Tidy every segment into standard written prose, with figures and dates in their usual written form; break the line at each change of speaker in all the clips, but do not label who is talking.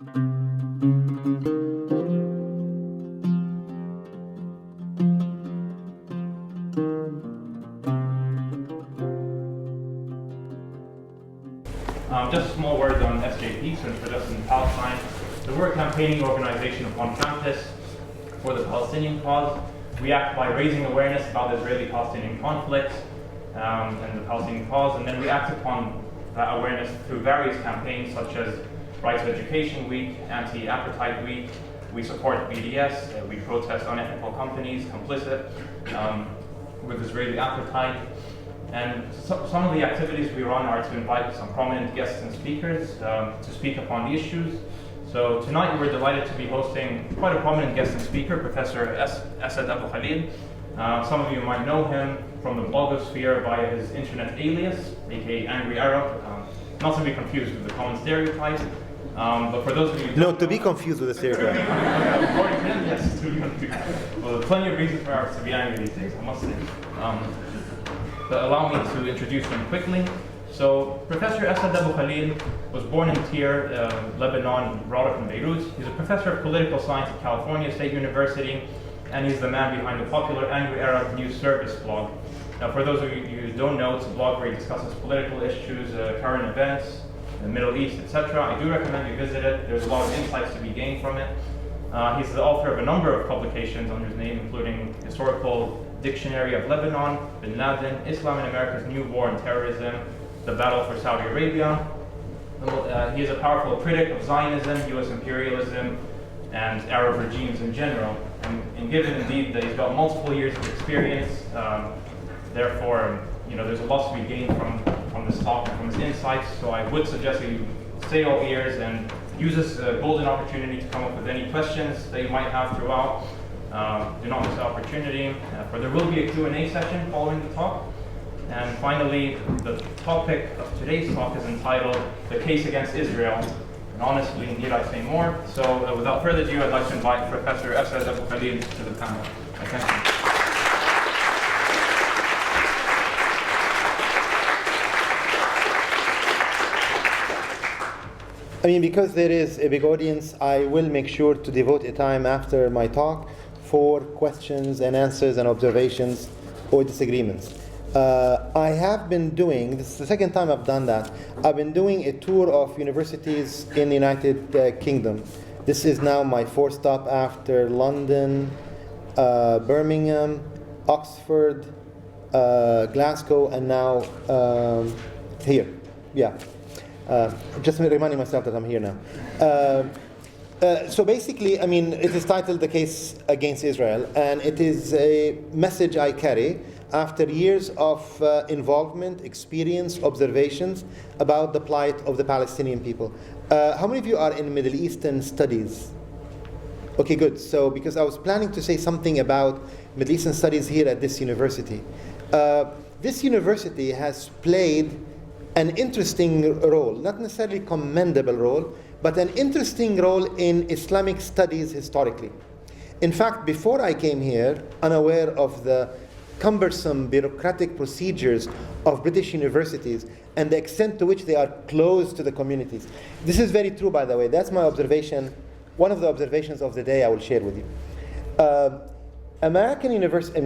Just a small word on SJP, so for Justice in Palestine. So we're a campaigning organization upon campus for the Palestinian cause. We act by raising awareness about the Israeli-Palestinian conflict and the Palestinian cause, and then we act upon that awareness through various campaigns such as Rights of Education Week, Anti-Apartheid Week. We support BDS, we protest unethical companies complicit with Israeli apartheid. And some of the activities we run are to invite some prominent guests and speakers to speak upon the issues. So tonight we're delighted to be hosting quite a prominent guest and speaker, Professor AbuKhalil. Some of you might know him from the blogosphere via his internet alias, aka Angry Arab, not to be confused with the common stereotype. But for those of you who
No, to be confused with the stereotype.
According to him, yes, to be confused. Well, there's plenty of reasons for Arabs to be angry these days, I must say. But allow me to introduce him quickly. So, Professor AbuKhalil was born in Tyre, Lebanon, brought up in Beirut. He's a professor of political science at California State University, and he's the man behind the popular Angry Arab News Service blog. Now, for those of you who don't know, it's a blog where he discusses political issues, current events, the Middle East, etc. I do recommend you visit it. There's a lot of insights to be gained from it. He's the author of a number of publications under his name, including Historical Dictionary of Lebanon, Bin Laden, Islam in America's New War and Terrorism, The Battle for Saudi Arabia. He is a powerful critic of Zionism, US imperialism, and Arab regimes in general. And given indeed that he's got multiple years of experience, therefore, there's a lot to be gained from this talk and from his insights. So I would suggest that you stay all ears and use this golden opportunity to come up with any questions that you might have throughout. Do not miss the opportunity. For there will be a Q&A session following the talk. And finally, the topic of today's talk is entitled The Case Against Israel. And honestly, need I say more? So without further ado, I'd like to invite Professor AbuKhalil to the panel. Thank you.
Because there is a big audience, I will make sure to devote a time after my talk for questions and answers and observations or disagreements. I have been doing, this is the second time I've done that, I've been doing a tour of universities in the United Kingdom. This is now my fourth stop after London, Birmingham, Oxford, Glasgow, and now here. Yeah. Just reminding myself that I'm here now. So basically, it is titled The Case Against Israel, and it is a message I carry after years of involvement, experience, observations about the plight of the Palestinian people. How many of you are in Middle Eastern studies? Okay, good. So, because I was planning to say something about Middle Eastern studies here at this university. This university has played an interesting role, not necessarily commendable role, but an interesting role in Islamic studies historically. In fact, before I came here, unaware of the cumbersome bureaucratic procedures of British universities and the extent to which they are closed to the communities. This is very true, by the way. That's my observation, one of the observations of the day I will share with you. American university,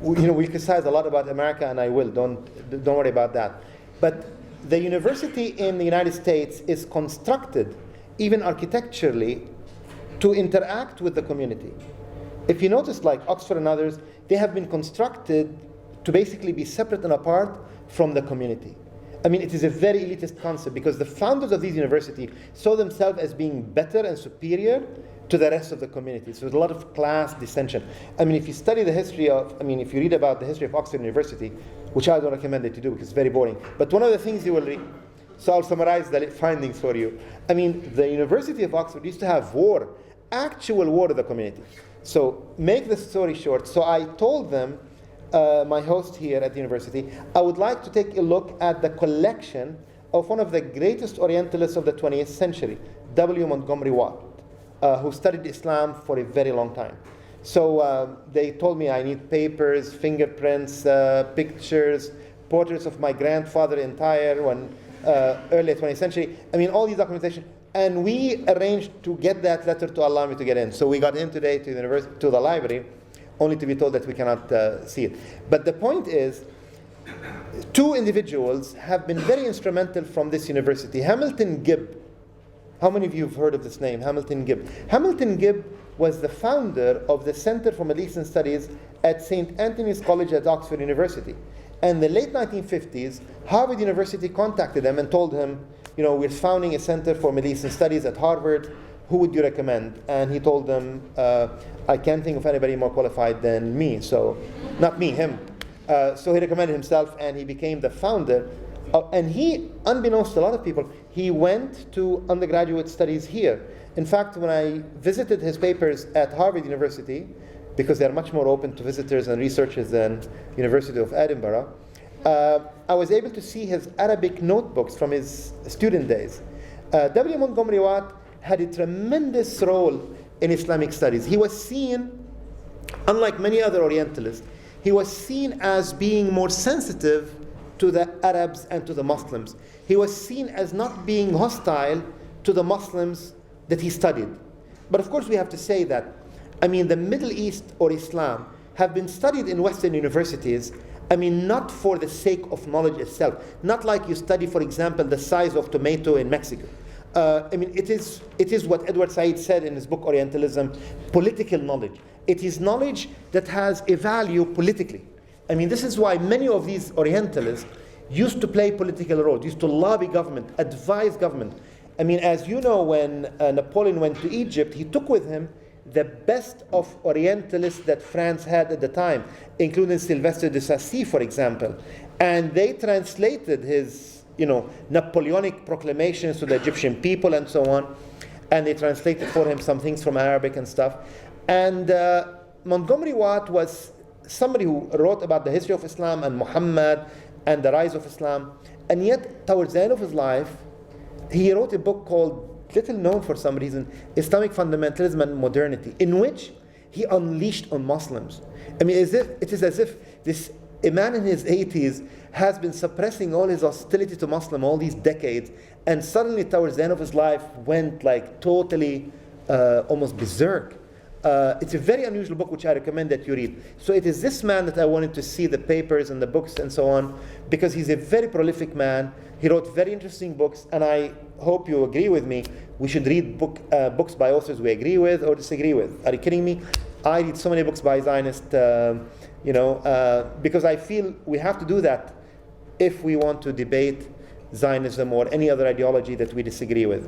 we criticize a lot about America, and I will, don't worry about that. But the university in the United States is constructed, even architecturally, to interact with the community. If you notice, like Oxford and others, they have been constructed to basically be separate and apart from the community. It is a very elitist concept because the founders of these universities saw themselves as being better and superior to the rest of the community. So there's a lot of class dissension. If you study the history of, if you read about the history of Oxford University, which I don't recommend it to do because it's very boring, but one of the things you will read, so I'll summarize the findings for you. The University of Oxford used to have war, actual war with the community. So make the story short. So I told them, my host here at the university, I would like to take a look at the collection of one of the greatest Orientalists of the 20th century, W. Montgomery Watt, who studied Islam for a very long time. So they told me I need papers, fingerprints, pictures, portraits of my grandfather in Tyre, early 20th century. All these documentation. And we arranged to get that letter to allow me to get in. So we got in today to the library, only to be told that we cannot see it. But the point is, two individuals have been very instrumental from this university. Hamilton Gibb. How many of you have heard of this name, Hamilton Gibb? Hamilton Gibb was the founder of the Center for Middle Eastern Studies at St. Anthony's College at Oxford University. And in the late 1950s, Harvard University contacted him and told him, we're founding a Center for Middle Eastern Studies at Harvard. Who would you recommend? And he told them, I can't think of anybody more qualified than me. So, not me, him. So he recommended himself, and he became the founder. And he, unbeknownst to a lot of people, he went to undergraduate studies here. In fact, when I visited his papers at Harvard University, because they're much more open to visitors and researchers than University of Edinburgh, I was able to see his Arabic notebooks from his student days. W. Montgomery Watt had a tremendous role in Islamic studies. He was seen, unlike many other Orientalists, he was seen as being more sensitive to the Arabs and to the Muslims. He was seen as not being hostile to the Muslims that he studied. But of course we have to say that, the Middle East or Islam have been studied in Western universities, not for the sake of knowledge itself. Not like you study, for example, the size of tomato in Mexico. It is what Edward Said said in his book Orientalism, political knowledge. It is knowledge that has a value politically. This is why many of these Orientalists used to play political roles, used to lobby government, advise government. As you know, when Napoleon went to Egypt, he took with him the best of Orientalists that France had at the time, including Sylvestre de Sacy, for example. And they translated his, Napoleonic proclamations to the Egyptian people and so on. And they translated for him some things from Arabic and stuff. And Montgomery Watt was somebody who wrote about the history of Islam and Muhammad and the rise of Islam. And yet, towards the end of his life, he wrote a book called, little known for some reason, Islamic Fundamentalism and Modernity, in which he unleashed on Muslims. It is as if a man in his 80s has been suppressing all his hostility to Muslim all these decades, and suddenly towards the end of his life went totally almost berserk. It's a very unusual book which I recommend that you read. So it is this man that I wanted to see the papers and the books and so on, because he's a very prolific man. He wrote very interesting books, and I hope you agree with me. We should read books by authors we agree with or disagree with. Are you kidding me? I read so many books by Zionists, because I feel we have to do that if we want to debate Zionism or any other ideology that we disagree with.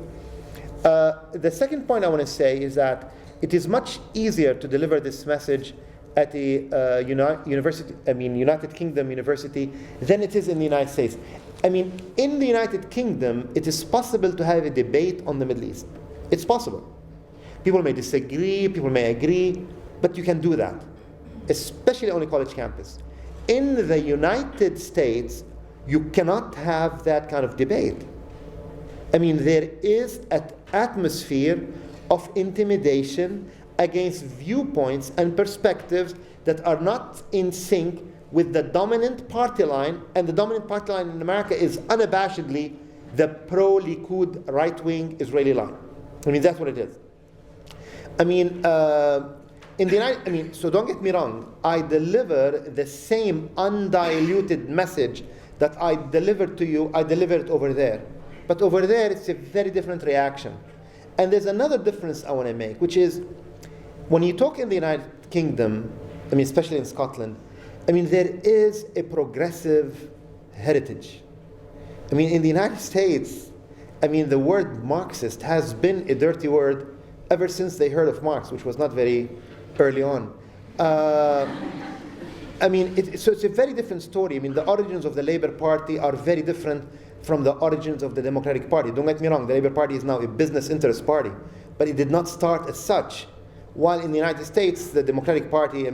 The second point I want to say is that it is much easier to deliver this message at a United Kingdom university than it is in the United States. In the United Kingdom, it is possible to have a debate on the Middle East. It's possible. People may disagree, people may agree, but you can do that, especially on a college campus. In the United States, you cannot have that kind of debate. There is an atmosphere of intimidation against viewpoints and perspectives that are not in sync with the dominant party line, and the dominant party line in America is unabashedly the pro-Likud right-wing Israeli line. That's what it is. So don't get me wrong, I deliver the same undiluted message that I delivered to you, I deliver it over there. But over there, it's a very different reaction. And there's another difference I want to make, which is, when you talk in the United Kingdom, especially in Scotland, there is a progressive heritage. In the United States, the word Marxist has been a dirty word ever since they heard of Marx, which was not very early on. So it's a very different story. The origins of the Labour Party are very different from the origins of the Democratic Party. Don't get me wrong, the Labour Party is now a business interest party, but it did not start as such. While in the United States, the Democratic Party,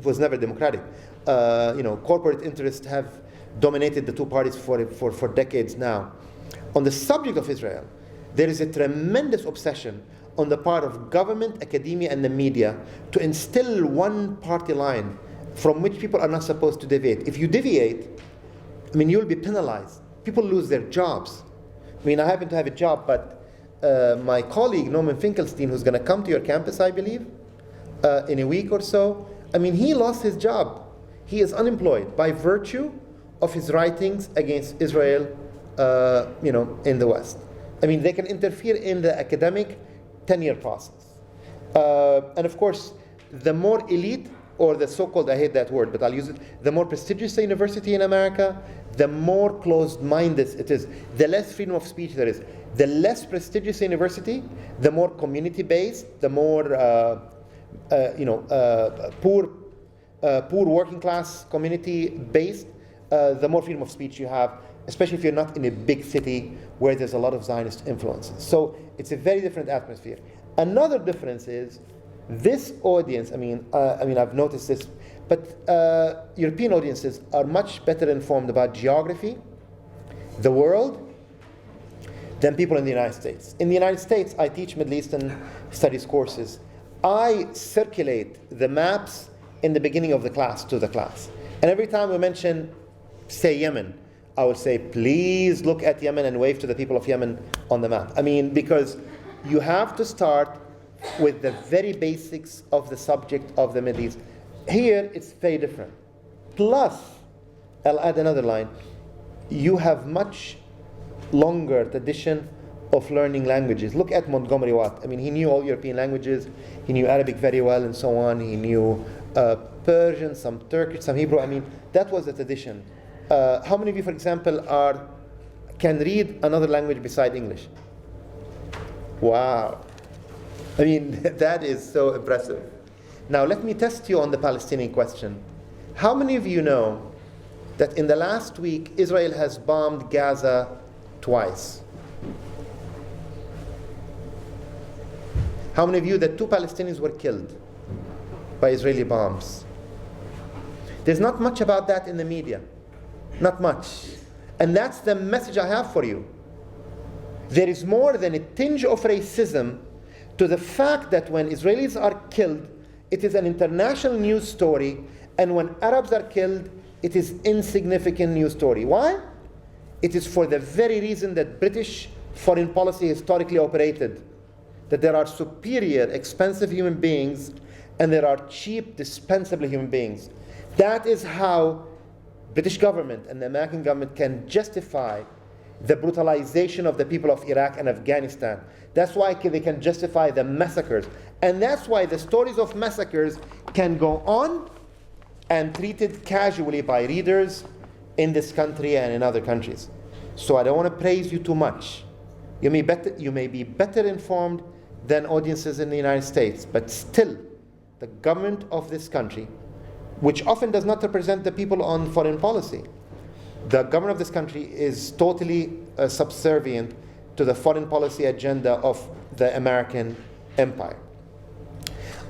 was never democratic. Corporate interests have dominated the two parties for decades now. On the subject of Israel, there is a tremendous obsession on the part of government, academia, and the media to instill one party line from which people are not supposed to deviate. If you deviate, you'll be penalized. People lose their jobs. I happen to have a job, but my colleague Norman Finkelstein, who's going to come to your campus, I believe, in a week or so. I mean, he lost his job. He is unemployed by virtue of his writings against Israel, in the West. I mean, they can interfere in the academic tenure process. And of course, the more elite, or the so-called, I hate that word, but I'll use it, the more prestigious the university in America, the more closed-minded it is, the less freedom of speech there is. The less prestigious the university, the more community-based, the more poor working-class community-based, the more freedom of speech you have, especially if you're not in a big city where there's a lot of Zionist influences. So it's a very different atmosphere. Another difference is this audience, I've noticed this, but European audiences are much better informed about geography, the world, than people in the United States. In the United States, I teach Middle Eastern studies courses. I circulate the maps in the beginning of the class to the class. And every time we mention, say, Yemen, I would say, please look at Yemen and wave to the people of Yemen on the map. I mean, because you have to start with the very basics of the subject of the Middle East. Here, it's very different. Plus, I'll add another line, you have much longer tradition of learning languages. Look at Montgomery Watt. I mean, he knew all European languages. He knew Arabic very well and so on. He knew Persian, some Turkish, some Hebrew. I mean, that was the tradition. How many of you, for example, can read another language beside English? Wow. I mean, that is so impressive. Now, let me test you on the Palestinian question. How many of you know that in the last week, Israel has bombed Gaza twice? How many of you that 2 Palestinians were killed by Israeli bombs? There's not much about that in the media. Not much. And that's the message I have for you. There is more than a tinge of racism to the fact that when Israelis are killed, it is an international news story, and when Arabs are killed, it is insignificant news story. Why? It is for the very reason that British foreign policy historically operated, that there are superior, expensive human beings, and there are cheap, dispensable human beings. That is how British government and the American government can justify the brutalization of the people of Iraq and Afghanistan. That's why they can justify the massacres. And that's why the stories of massacres can go on and treated casually by readers in this country and in other countries. So I don't want to praise you too much. You may be better informed than audiences in the United States, but still, the government of this country, which often does not represent the people on foreign policy, the government of this country is totally subservient to the foreign policy agenda of the American empire.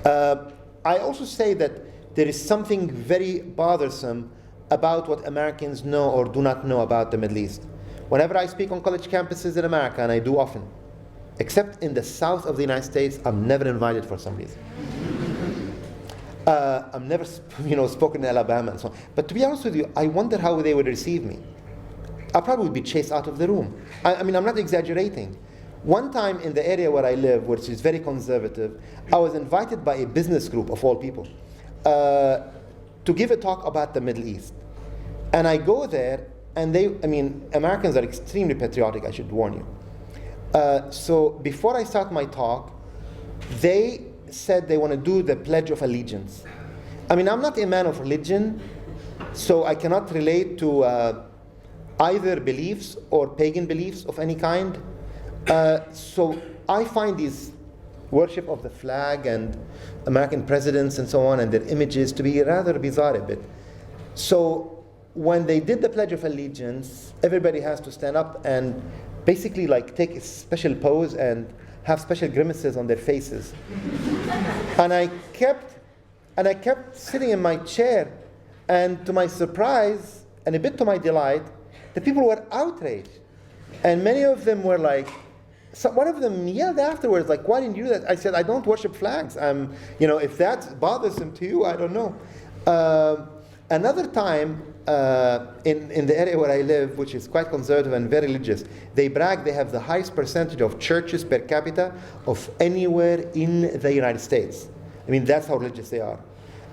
I also say that there is something very bothersome about what Americans know or do not know about the Middle East. Whenever I speak on college campuses in America, and I do often, except in the south of the United States, I'm never invited for some reason. I'm never, spoken in Alabama and so on. But to be honest with you, I wonder how they would receive me. I probably would be chased out of the room. I'm not exaggerating. One time in the area where I live, which is very conservative, I was invited by a business group, of all people, to give a talk about the Middle East. And I go there, and Americans are extremely patriotic, I should warn you. So before I start my talk, they said they want to do the Pledge of Allegiance. I'm not a man of religion, so I cannot relate to either beliefs or pagan beliefs of any kind. So I find these worship of the flag and American presidents and so on and their images to be rather bizarre a bit. So when they did the Pledge of Allegiance, everybody has to stand up and basically take a special pose and have special grimaces on their faces. And I kept sitting in my chair, and to my surprise, and a bit to my delight, the people were outraged. And many of them were one of them yelled afterwards, why didn't you do that? I said, I don't worship flags. If that bothers them to you, I don't know. Another time, in the area where I live, which is quite conservative and very religious, they brag they have the highest percentage of churches per capita of anywhere in the United States. I mean, that's how religious they are.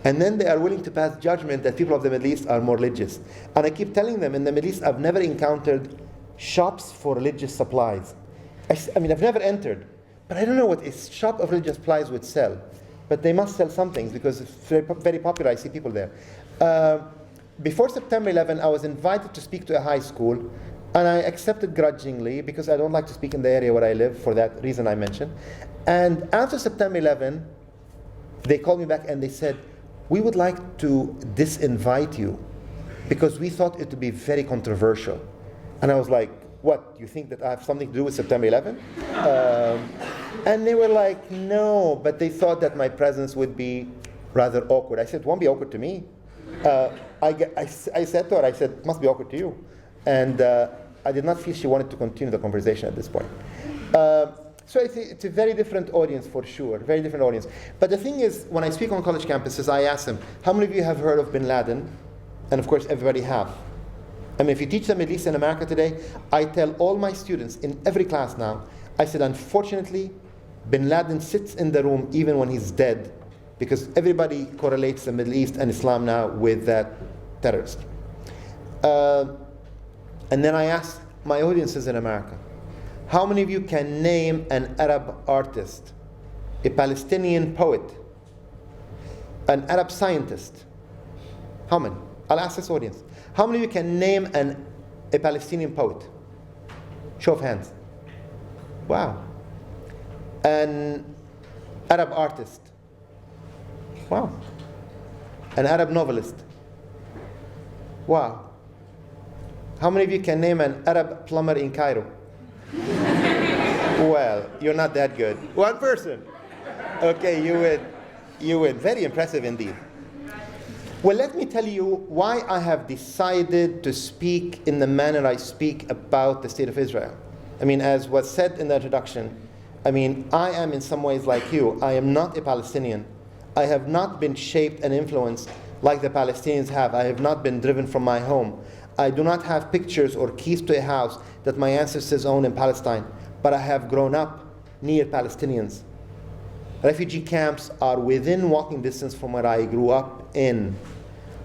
And then they are willing to pass judgment that people of the Middle East are more religious. And I keep telling them, in the Middle East, I've never encountered shops for religious supplies. I mean, I've never entered, but I don't know what a shop of religious supplies would sell. But they must sell some things because it's very, very popular. I see people there. Before September 11, I was invited to speak to a high school, and I accepted grudgingly because I don't like to speak in the area where I live for that reason I mentioned. And after September 11, they called me back and they said, we would like to disinvite you because we thought it would be very controversial. And I was like, what, you think that I have something to do with September 11? And they were like, no, but they thought that my presence would be rather awkward. I said, it won't be awkward to me. I said to her, I said, it must be awkward to you. And I did not feel she wanted to continue the conversation at this point. So it's a very different audience for sure, very different audience. But the thing is, when I speak on college campuses, I ask them, how many of you have heard of bin Laden? And of course, everybody have. I mean, if you teach the Middle East in America today, I tell all my students in every class now, I said, unfortunately, bin Laden sits in the room even when he's dead, because everybody correlates the Middle East and Islam now with that terrorist. And then I asked my audiences in America, how many of you can name an Arab artist, a Palestinian poet, an Arab scientist? How many? I'll ask this audience. How many of you can name a Palestinian poet? Show of hands. Wow. An Arab artist. Wow. An Arab novelist. Wow. How many of you can name an Arab plumber in Cairo? Well, you're not that good. One person. Okay, you win. Very impressive indeed. Well, let me tell you why I have decided to speak in the manner I speak about the state of Israel. I mean, as was said in the introduction, I mean, I am in some ways like you. I am not a Palestinian. I have not been shaped and influenced like the Palestinians have. I have not been driven from my home. I do not have pictures or keys to a house that my ancestors owned in Palestine, but I have grown up near Palestinians. Refugee camps are within walking distance from where I grew up in.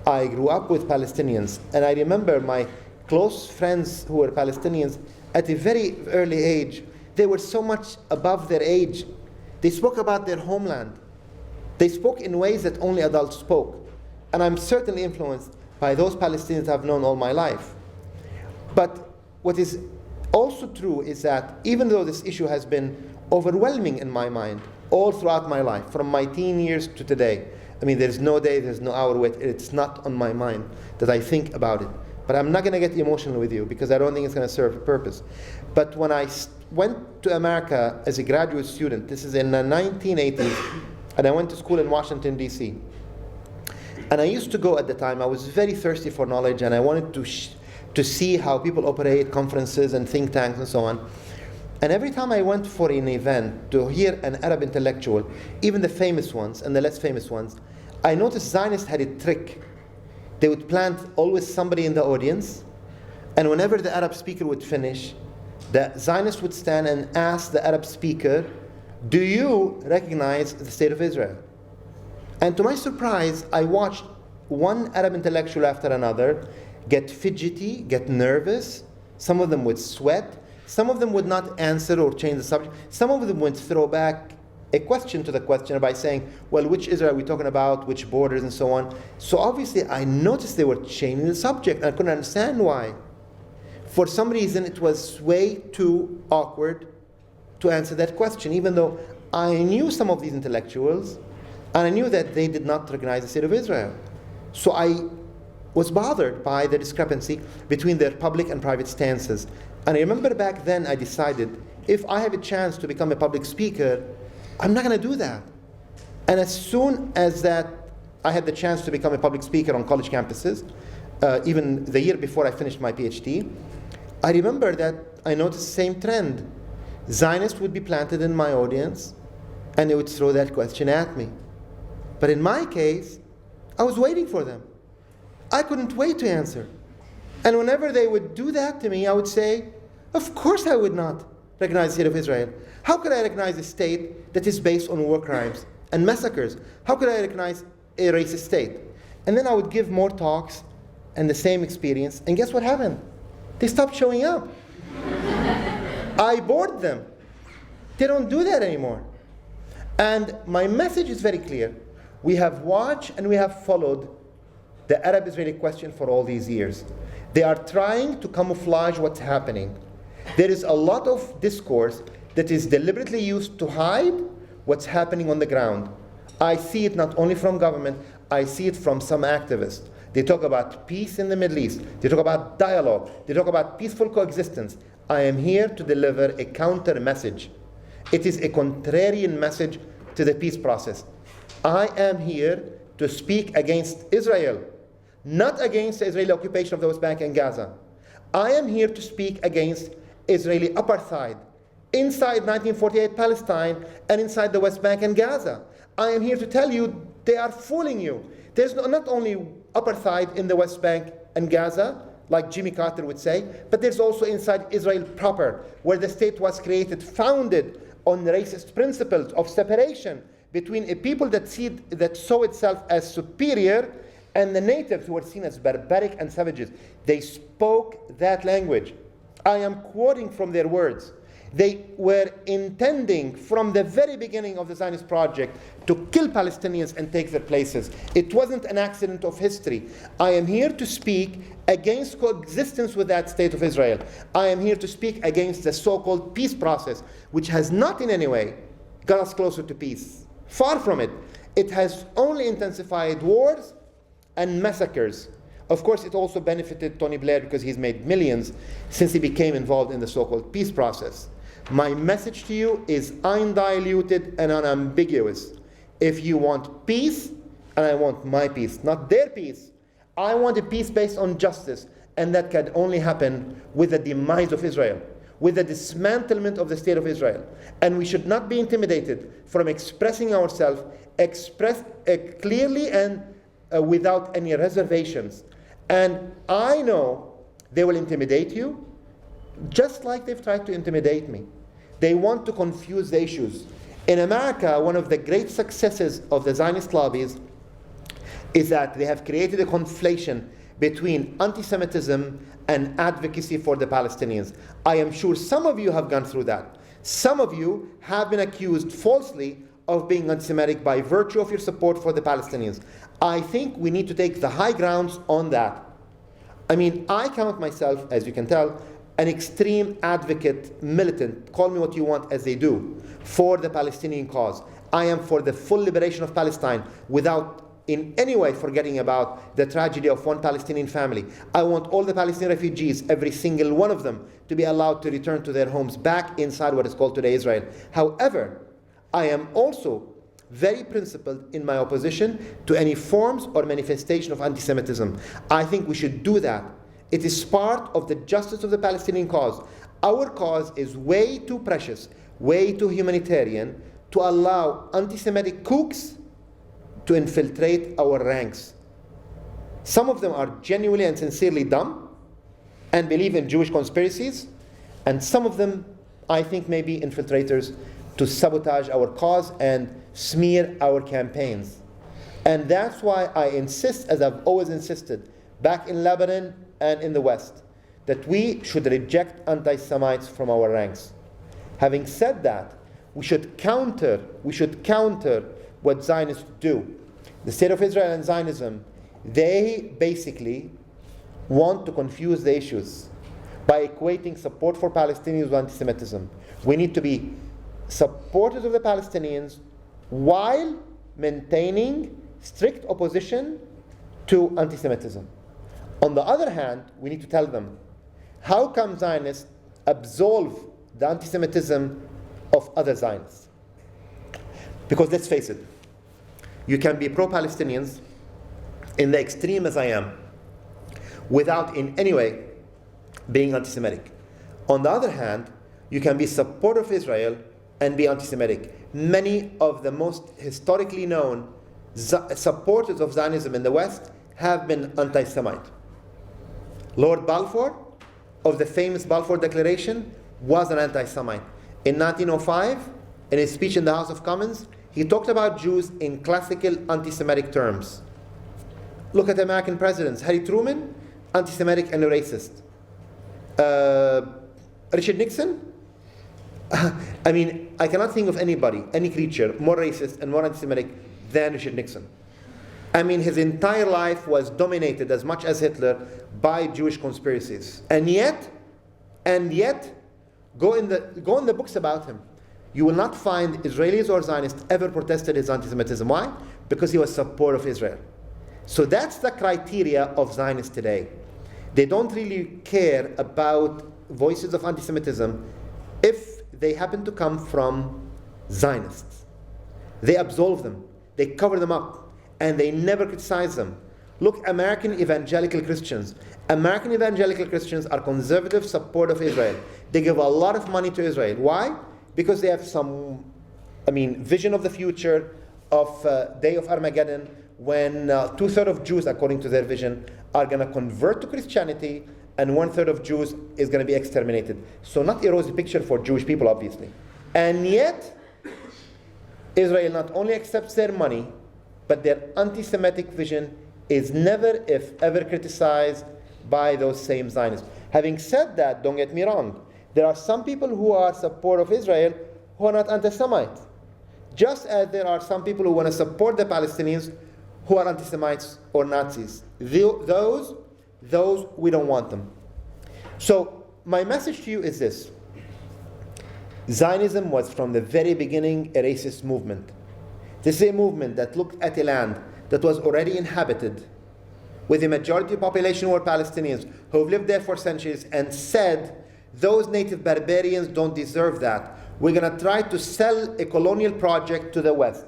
I grew up with Palestinians, and I remember my close friends who were Palestinians at a very early age. They were so much above their age. They spoke about their homeland. They spoke in ways that only adults spoke. And I'm certainly influenced by those Palestinians I've known all my life. But what is also true is that even though this issue has been overwhelming in my mind all throughout my life, from my teen years to today, I mean, there's no day, there's no hour where it's not on my mind that I think about it. But I'm not going to get emotional with you because I don't think it's going to serve a purpose. But when I went to America as a graduate student, this is in the 1980s, and I went to school in Washington, D.C. And I used to go at the time, I was very thirsty for knowledge, and I wanted to see how people operate, conferences and think tanks and so on. And every time I went for an event to hear an Arab intellectual, even the famous ones and the less famous ones, I noticed Zionists had a trick. They would plant always somebody in the audience, and whenever the Arab speaker would finish, the Zionist would stand and ask the Arab speaker, do you recognize the state of Israel? And to my surprise, I watched one Arab intellectual after another get fidgety, get nervous. Some of them would sweat. Some of them would not answer or change the subject. Some of them would throw back a question to the questioner by saying, well, which Israel are we talking about, which borders, and so on. So obviously I noticed they were changing the subject, and I couldn't understand why. For some reason, it was way too awkward to answer that question, even though I knew some of these intellectuals, and I knew that they did not recognize the state of Israel. So I was bothered by the discrepancy between their public and private stances. And I remember back then I decided, if I have a chance to become a public speaker, I'm not going to do that. And as soon as that I had the chance to become a public speaker on college campuses, even the year before I finished my PhD, I remember that I noticed the same trend. Zionists would be planted in my audience, and they would throw that question at me. But in my case, I was waiting for them. I couldn't wait to answer. And whenever they would do that to me, I would say, of course I would not recognize the state of Israel. How could I recognize a state that is based on war crimes and massacres? How could I recognize a racist state? And then I would give more talks and the same experience, and guess what happened? They stopped showing up. I bored them. They don't do that anymore. And my message is very clear. We have watched and we have followed the Arab-Israeli question for all these years. They are trying to camouflage what's happening. There is a lot of discourse that is deliberately used to hide what's happening on the ground. I see it not only from government, I see it from some activists. They talk about peace in the Middle East. They talk about dialogue. They talk about peaceful coexistence. I am here to deliver a counter message. It is a contrarian message to the peace process. I am here to speak against Israel, not against the Israeli occupation of the West Bank and Gaza. I am here to speak against Israeli apartheid inside 1948 Palestine and inside the West Bank and Gaza. I am here to tell you they are fooling you. There's not only apartheid in the West Bank and Gaza, like Jimmy Carter would say, but there's also inside Israel proper, where the state was created, founded on racist principles of separation between a people that saw itself as superior and the natives who were seen as barbaric and savages. They spoke that language. I am quoting from their words. They were intending from the very beginning of the Zionist project to kill Palestinians and take their places. It wasn't an accident of history. I am here to speak against coexistence with that state of Israel. I am here to speak against the so-called peace process, which has not in any way got us closer to peace. Far from it. It has only intensified wars and massacres. Of course, it also benefited Tony Blair because he's made millions since he became involved in the so-called peace process. My message to you is undiluted and unambiguous. If you want peace, and I want my peace, not their peace, I want a peace based on justice, and that can only happen with the demise of Israel, with the dismantlement of the state of Israel. And we should not be intimidated from expressing ourselves, clearly and without any reservations. And I know they will intimidate you, just like they've tried to intimidate me. They want to confuse the issues. In America, one of the great successes of the Zionist lobbies is that they have created a conflation between anti-Semitism and advocacy for the Palestinians. I am sure some of you have gone through that. Some of you have been accused falsely of being anti-Semitic by virtue of your support for the Palestinians. I think we need to take the high grounds on that. I mean, I count myself, as you can tell, an extreme advocate, militant, call me what you want, as they do, for the Palestinian cause. I am for the full liberation of Palestine without in any way forgetting about the tragedy of one Palestinian family. I want all the Palestinian refugees, every single one of them, to be allowed to return to their homes back inside what is called today Israel. However, I am also very principled in my opposition to any forms or manifestation of anti-Semitism. I think we should do that. It is part of the justice of the Palestinian cause. Our cause is way too precious, way too humanitarian to allow anti-Semitic kooks to infiltrate our ranks. Some of them are genuinely and sincerely dumb and believe in Jewish conspiracies, and some of them, I think, may be infiltrators to sabotage our cause and smear our campaigns. And that's why I insist, as I've always insisted, back in Lebanon and in the West, that we should reject anti-Semites from our ranks. Having said that, we should counter what Zionists do. The state of Israel and Zionism, they basically want to confuse the issues by equating support for Palestinians with anti-Semitism. We need to be supporters of the Palestinians while maintaining strict opposition to anti-Semitism. On the other hand, we need to tell them, how come Zionists absolve the anti-Semitism of other Zionists? Because let's face it, you can be pro-Palestinians in the extreme as I am, without in any way being anti-Semitic. On the other hand, you can be supportive of Israel and be anti-Semitic. Many of the most historically known supporters of Zionism in the West have been anti-Semite. Lord Balfour, of the famous Balfour Declaration, was an anti-Semite. In 1905, in his speech in the House of Commons, he talked about Jews in classical anti-Semitic terms. Look at American presidents. Harry Truman, anti-Semitic and a racist. Richard Nixon, I mean, I cannot think of anybody, any creature, more racist and more anti-Semitic than Richard Nixon. I mean, his entire life was dominated, as much as Hitler, by Jewish conspiracies. And yet, go in the books about him. You will not find Israelis or Zionists ever protested his anti-Semitism. Why? Because he was supportive of Israel. So that's the criteria of Zionists today. They don't really care about voices of anti-Semitism if they happen to come from Zionists. They absolve them, they cover them up, and they never criticize them. Look, American evangelical Christians. American evangelical Christians are conservative, supportive of Israel. They give a lot of money to Israel. Why? Because they have some, vision of the future, of day of Armageddon, when 2/3 of Jews, according to their vision, are going to convert to Christianity, and 1/3 of Jews is going to be exterminated. So not a rosy picture for Jewish people, obviously. And yet, Israel not only accepts their money, but their anti-Semitic vision is never, if ever, criticized by those same Zionists. Having said that, don't get me wrong, there are some people who are supportive of Israel who are not anti-Semites. Just as there are some people who want to support the Palestinians who are anti-Semites or Nazis. Those we don't want them. So my message to you is this. Zionism was from the very beginning a racist movement. This is a movement that looked at a land that was already inhabited, with a majority population who were Palestinians, who have lived there for centuries, and said, those native barbarians don't deserve that. We're going to try to sell a colonial project to the West.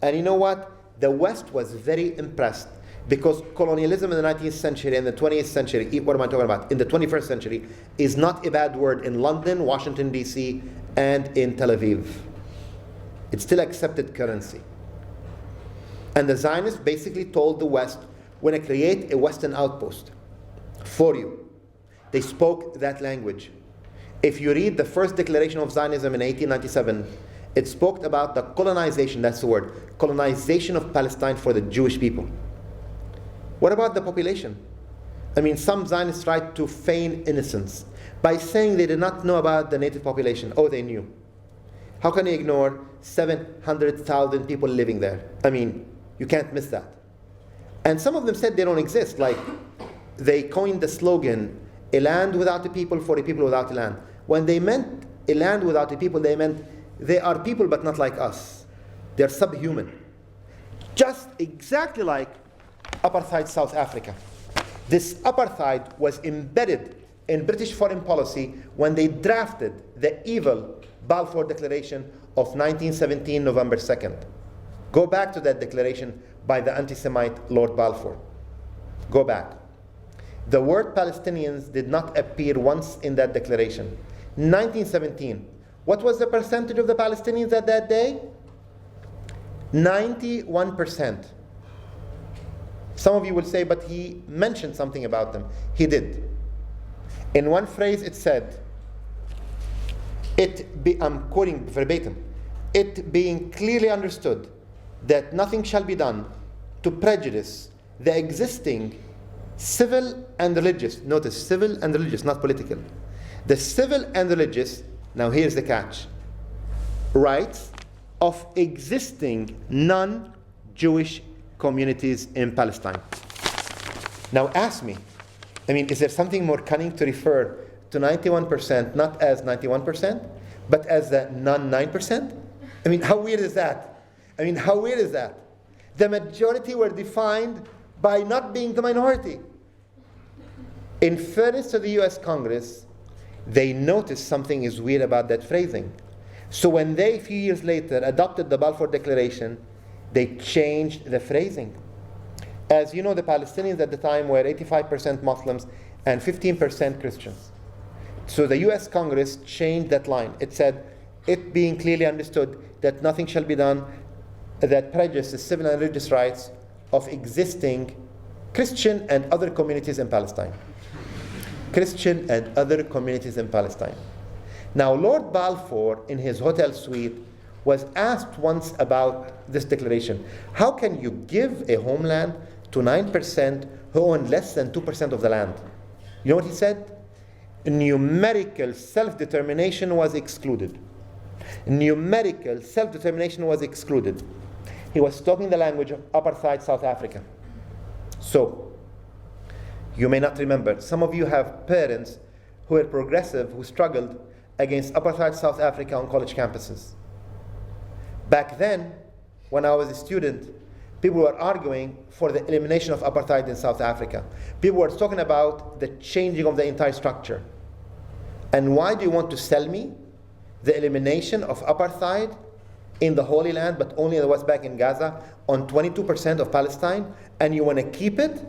And you know what? The West was very impressed, because colonialism in the 19th century and the 20th century, what am I talking about? In the 21st century, is not a bad word in London, Washington, D.C., and in Tel Aviv. It's still accepted currency. And the Zionists basically told the West, we're going to create a Western outpost for you. They spoke that language. If you read the first declaration of Zionism in 1897, it spoke about the colonization, that's the word, colonization of Palestine for the Jewish people. What about the population? Some Zionists tried to feign innocence by saying they did not know about the native population. Oh, they knew. How can you ignore 700,000 people living there? You can't miss that. And some of them said they don't exist. Like, they coined the slogan, a land without a people for a people without a land. When they meant a land without a people, they meant they are people but not like us. They're subhuman. Just exactly like apartheid South Africa. This apartheid was embedded in British foreign policy when they drafted the evil Balfour Declaration of 1917, November 2nd. Go back to that declaration by the anti-Semite Lord Balfour. Go back. The word Palestinians did not appear once in that declaration. 1917. What was the percentage of the Palestinians at that day? 91%. Some of you will say, but he mentioned something about them. He did. In one phrase it said, I'm quoting verbatim, it being clearly understood that nothing shall be done to prejudice the existing civil and religious, notice civil and religious, not political, the civil and religious, now here's the catch, rights of existing non-Jewish communities in Palestine. Now ask me, is there something more cunning to refer to 91% not as 91%, but as the non-9%? How weird is that? How weird is that? The majority were defined by not being the minority. In fairness to the US Congress, they noticed something is weird about that phrasing. So when they, a few years later, adopted the Balfour Declaration, they changed the phrasing. As you know, the Palestinians at the time were 85% Muslims and 15% Christians. So the US Congress changed that line. It said, it being clearly understood that nothing shall be done that prejudices civil and religious rights of existing Christian and other communities in Palestine. Christian and other communities in Palestine. Now, Lord Balfour, in his hotel suite, was asked once about this declaration. How can you give a homeland to 9% who own less than 2% of the land? You know what he said? Numerical self-determination was excluded. Numerical self-determination was excluded. He was talking the language of apartheid South Africa. So, you may not remember, some of you have parents who are progressive, who struggled against apartheid South Africa on college campuses. Back then, when I was a student, people were arguing for the elimination of apartheid in South Africa. People were talking about the changing of the entire structure. And why do you want to sell me the elimination of apartheid in the Holy Land, but only in the West Bank in Gaza, on 22% of Palestine, and you want to keep it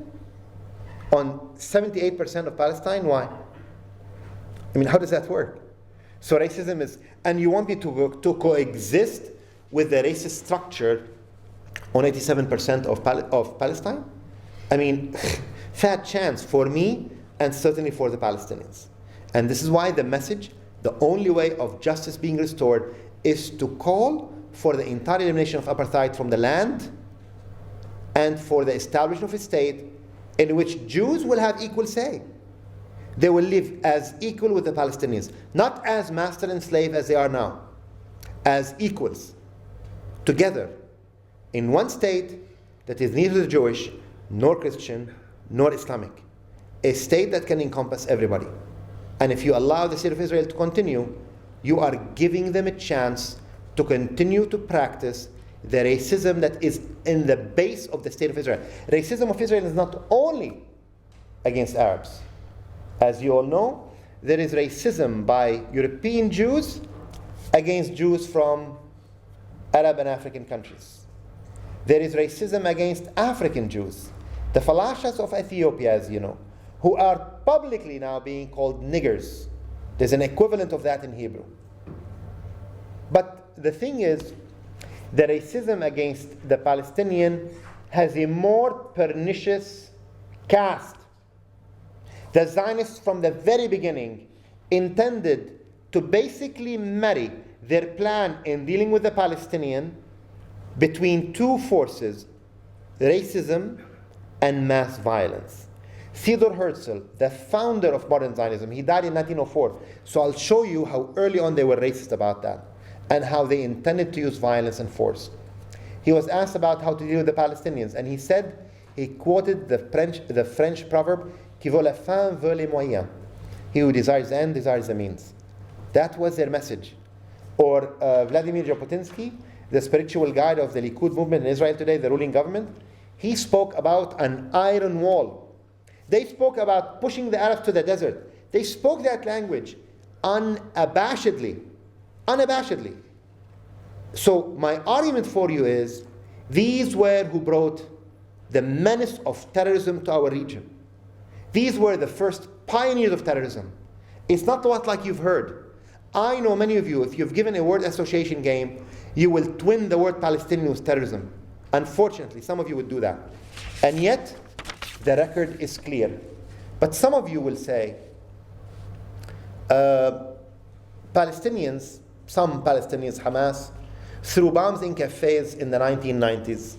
on 78% of Palestine? Why? I mean, how does that work? So racism is, and you want me to coexist with the racist structure on 87% of Palestine? I mean, fat chance for me and certainly for the Palestinians. And this is why the message, the only way of justice being restored is to call for the entire elimination of apartheid from the land and for the establishment of a state in which Jews will have equal say. They will live as equal with the Palestinians, not as master and slave as they are now, as equals, together, in one state that is neither Jewish, nor Christian, nor Islamic. A state that can encompass everybody. And if you allow the state of Israel to continue, you are giving them a chance to continue to practice the racism that is in the base of the state of Israel. Racism of Israel is not only against Arabs. As you all know, there is racism by European Jews against Jews from Arab and African countries. There is racism against African Jews, the Falashas of Ethiopia, as you know, who are publicly now being called niggers. There's an equivalent of that in Hebrew. But the thing is, the racism against the Palestinian has a more pernicious cast. The Zionists from the very beginning intended to basically marry their plan in dealing with the Palestinian between two forces, racism and mass violence. Theodor Herzl, the founder of modern Zionism, he died in 1904. So I'll show you how early on they were racist about that and how they intended to use violence and force. He was asked about how to deal with the Palestinians, and he said, he quoted the French proverb, qui veut la fin veut les moyens. He who desires the end desires the means. That was their message. Or Vladimir Jabotinsky, the spiritual guide of the Likud movement in Israel today, the ruling government, he spoke about an iron wall. They spoke about pushing the Arabs to the desert. They spoke that language unabashedly. Unabashedly. So my argument for you is, these were who brought the menace of terrorism to our region. These were the first pioneers of terrorism. It's not what like you've heard. I know many of you, if you've given a word association game, you will twin the word Palestinian with terrorism. Unfortunately, some of you would do that. And yet, the record is clear. But some of you will say, Palestinians, some Palestinians, Hamas, threw bombs in cafes in the 1990s.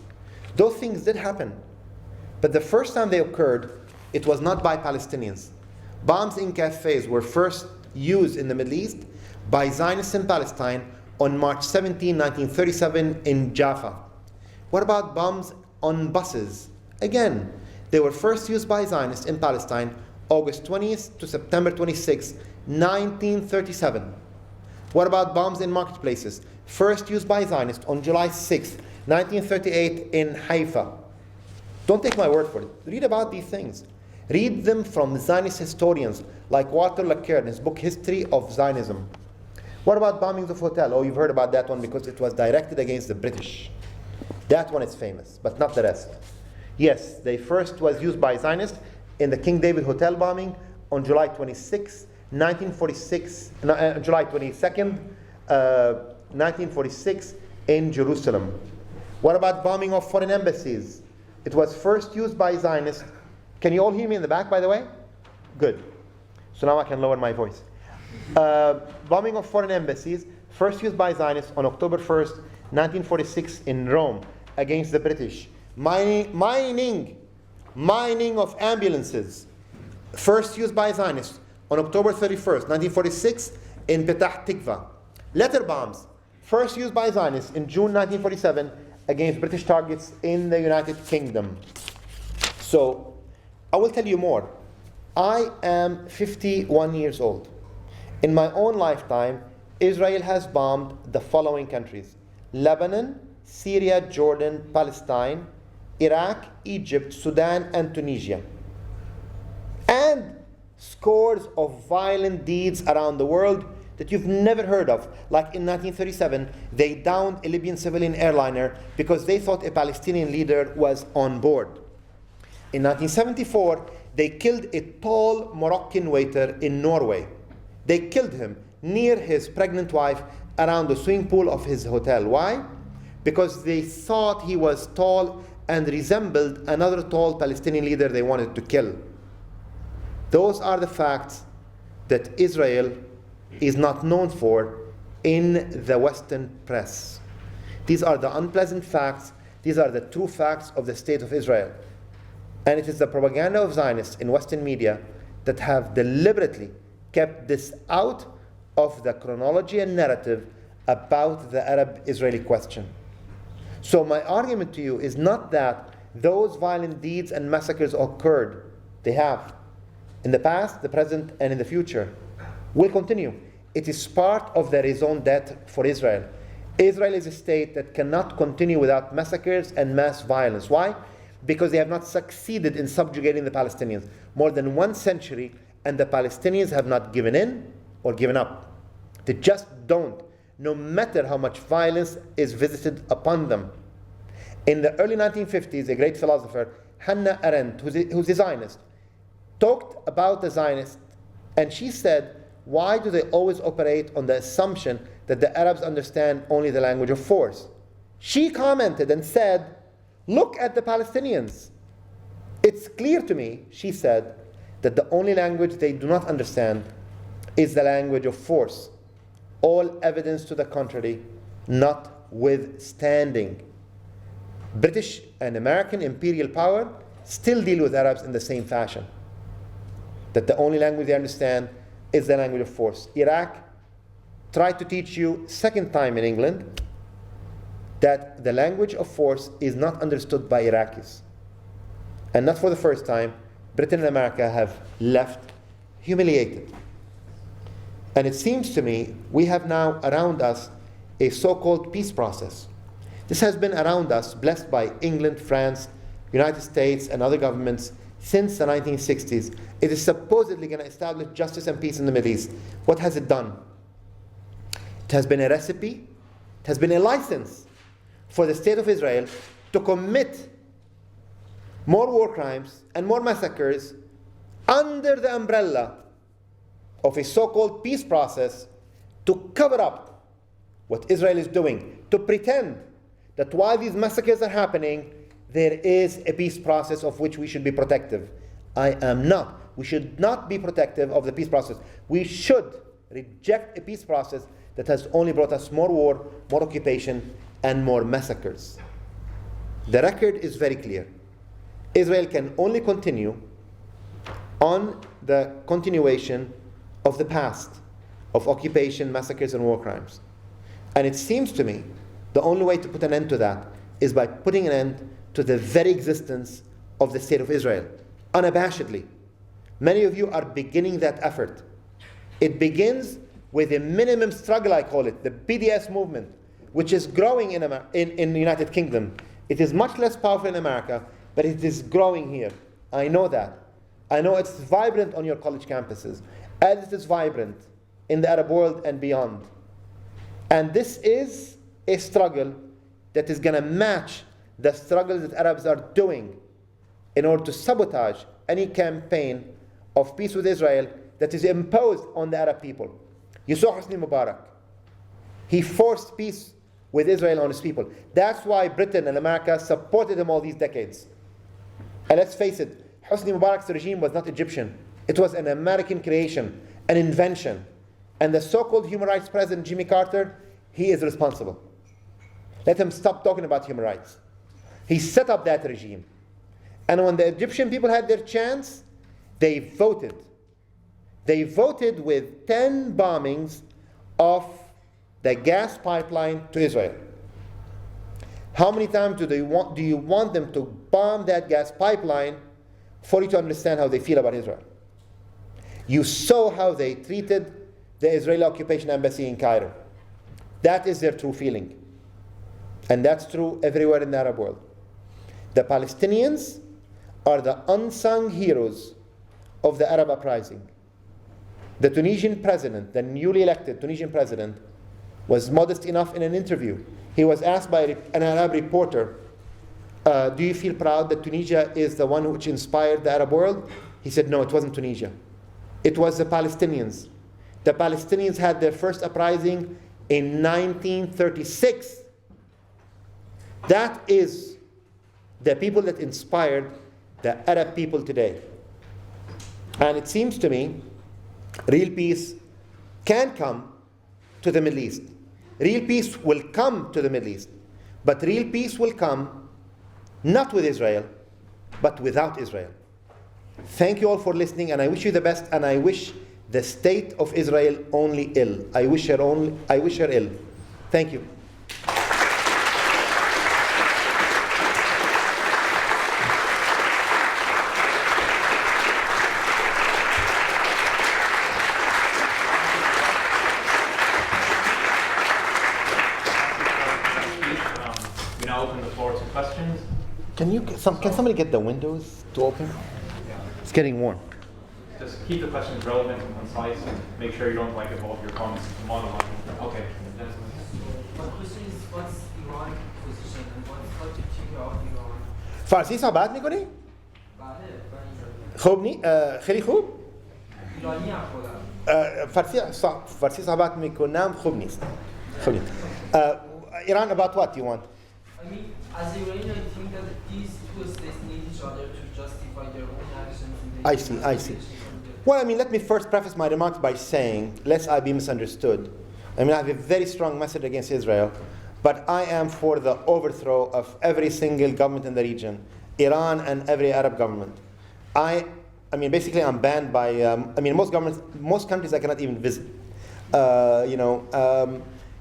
Those things did happen. But the first time they occurred, it was not by Palestinians. Bombs in cafes were first used in the Middle East by Zionists in Palestine on March 17, 1937 in Jaffa. What about bombs on buses? Again, they were first used by Zionists in Palestine August 20th to September 26, 1937. What about bombs in marketplaces? First used by Zionists on July 6, 1938 in Haifa. Don't take my word for it. Read about these things. Read them from Zionist historians like Walter Laqueur in his book History of Zionism. What about bombings of hotels? Oh, you've heard about that one because it was directed against the British. That one is famous, but not the rest. Yes, they first was used by Zionists in the King David Hotel bombing on July 26, 1946, July 22nd, 1946 in Jerusalem. What about bombing of foreign embassies? It was first used by Zionists Can you all hear me in the back, by the way? Good. So now I can lower my voice. Bombing of foreign embassies, first used by Zionists on October 1st, 1946 in Rome against the British. Mining of ambulances, first used by Zionists on October 31st, 1946 in Petah Tikva. Letter bombs, first used by Zionists in June 1947 against British targets in the United Kingdom. So, I will tell you more. I am 51 years old. In my own lifetime, Israel has bombed the following countries: Lebanon, Syria, Jordan, Palestine, Iraq, Egypt, Sudan, and Tunisia. And scores of violent deeds around the world that you've never heard of. Like in 1937, they downed a Libyan civilian airliner because they thought a Palestinian leader was on board. In 1974, they killed a tall Moroccan waiter in Norway. They killed him near his pregnant wife around the swimming pool of his hotel. Why? Because they thought he was tall and resembled another tall Palestinian leader they wanted to kill. Those are the facts that Israel is not known for in the Western press. These are the unpleasant facts. These are the true facts of the state of Israel. And it is the propaganda of Zionists in Western media that have deliberately kept this out of the chronology and narrative about the Arab-Israeli question. So my argument to you is not that those violent deeds and massacres occurred. They have. In the past, the present, and in the future. Will continue. It is part of the raison d'etre for Israel. Israel is a state that cannot continue without massacres and mass violence. Why? Because they have not succeeded in subjugating the Palestinians. More than 1 century, and the Palestinians have not given in or given up. They just don't, no matter how much violence is visited upon them. In the early 1950s, a great philosopher, Hannah Arendt, who's a Zionist, talked about the Zionists, and she said, why do they always operate on the assumption that the Arabs understand only the language of force? She commented and said, look at the Palestinians. It's clear to me, she said, that the only language they do not understand is the language of force. All evidence to the contrary, notwithstanding. British and American imperial power still deal with Arabs in the same fashion. That the only language they understand is the language of force. Iraq tried to teach you, second time in England, that the language of force is not understood by Iraqis. And not for the first time, Britain and America have left humiliated. And it seems to me we have now around us a so-called peace process. This has been around us, blessed by England, France, United States, and other governments since the 1960s. It is supposedly going to establish justice and peace in the Middle East. What has it done? It has been a recipe, it has been a license for the state of Israel to commit more war crimes and more massacres under the umbrella of a so-called peace process to cover up what Israel is doing, to pretend that while these massacres are happening, there is a peace process of which we should be protective. I am not. We should not be protective of the peace process. We should reject a peace process that has only brought us more war, more occupation, and more massacres. The record is very clear. Israel can only continue on the continuation of the past, of occupation, massacres, and war crimes. And it seems to me the only way to put an end to that is by putting an end to the very existence of the state of Israel, unabashedly. Many of you are beginning that effort. It begins with a minimum struggle, I call it, the BDS movement, which is growing in the United Kingdom. It is much less powerful in America, but it is growing here. I know that. I know it's vibrant on your college campuses, as it is vibrant in the Arab world and beyond. And this is a struggle that is going to match the struggles that Arabs are doing in order to sabotage any campaign of peace with Israel that is imposed on the Arab people. You saw Hosni Mubarak. He forced peace with Israel on his people. That's why Britain and America supported him all these decades. And let's face it, Hosni Mubarak's regime was not Egyptian. It was an American creation, an invention. And the so-called human rights president, Jimmy Carter, he is responsible. Let him stop talking about human rights. He set up that regime. And when the Egyptian people had their chance, they voted. They voted with 10 bombings of the gas pipeline to Israel. How many times do you want them to bomb that gas pipeline for you to understand how they feel about Israel? You saw how they treated the Israeli occupation embassy in Cairo. That is their true feeling. And that's true everywhere in the Arab world. The Palestinians are the unsung heroes of the Arab uprising. The Tunisian president, the newly elected Tunisian president, was modest enough in an interview. He was asked by an Arab reporter, do you feel proud that Tunisia is the one which inspired the Arab world? He said, no, it wasn't Tunisia. It was the Palestinians. The Palestinians had their first uprising in 1936. That is the people that inspired the Arab people today. And it seems to me, real peace can come to the Middle East. Real peace will come to the Middle East. But real peace will come not with Israel, but without Israel. Thank you all for listening, and I wish you the best, and I wish the state of Israel only ill. I wish her ill. Thank you.
We now open the floor to questions.
Can somebody get the windows to open? It's getting warm.
Just keep the questions relevant and concise, and make sure you don't evolve your comments to monologue. Okay.
My question is, what's Iran's position and what's the future of Iran?
فارسی صحبت میکنی؟ خوب نی؟ خیلی خوب؟
ایرانی هم خودم.
فارسی صحبت میکنم خوب نیست. خوب نیست. Iran, about what you want?
I mean, as Iranian, I think that these two states need each other to justify their own actions.
I see. Well, I mean, let me first preface my remarks by saying, lest I be misunderstood, I mean, I have a very strong message against Israel, but I am for the overthrow of every single government in the region, Iran and every Arab government. I mean, basically, I'm banned by, most countries I cannot even visit.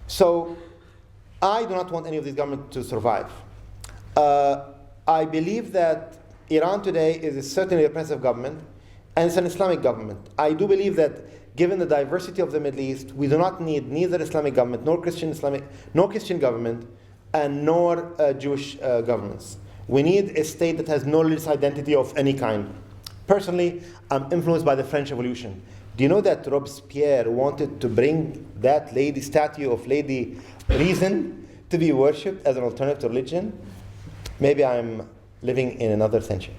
So I do not want any of these governments to survive. I believe that Iran today is certainly a repressive government, and it's an Islamic government. I do believe that given the diversity of the Middle East, we do not need neither Islamic government, nor Christian government, and nor Jewish governments. We need a state that has no religious identity of any kind. Personally, I'm influenced by the French Revolution. Do you know that Robespierre wanted to bring that statue of Lady Reason to be worshipped as an alternative to religion? Maybe I'm living in another century.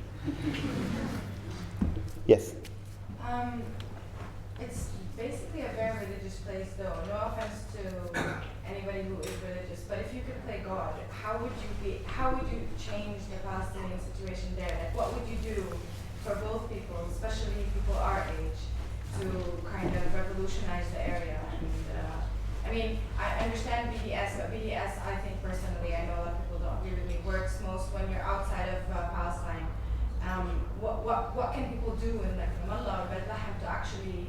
Yes?
It's basically a very religious place, though. No offense to anybody who is religious, but if you could play God, how would you change the Palestinian situation there? Like, what would you do for both people, especially people our age, to kind of revolutionize the area? And I understand BDS, but BDS, I think personally, I know a lot of people don't agree with me, works most when you're outside of Palestine. What can people do in Ramallah or Bethlehem to actually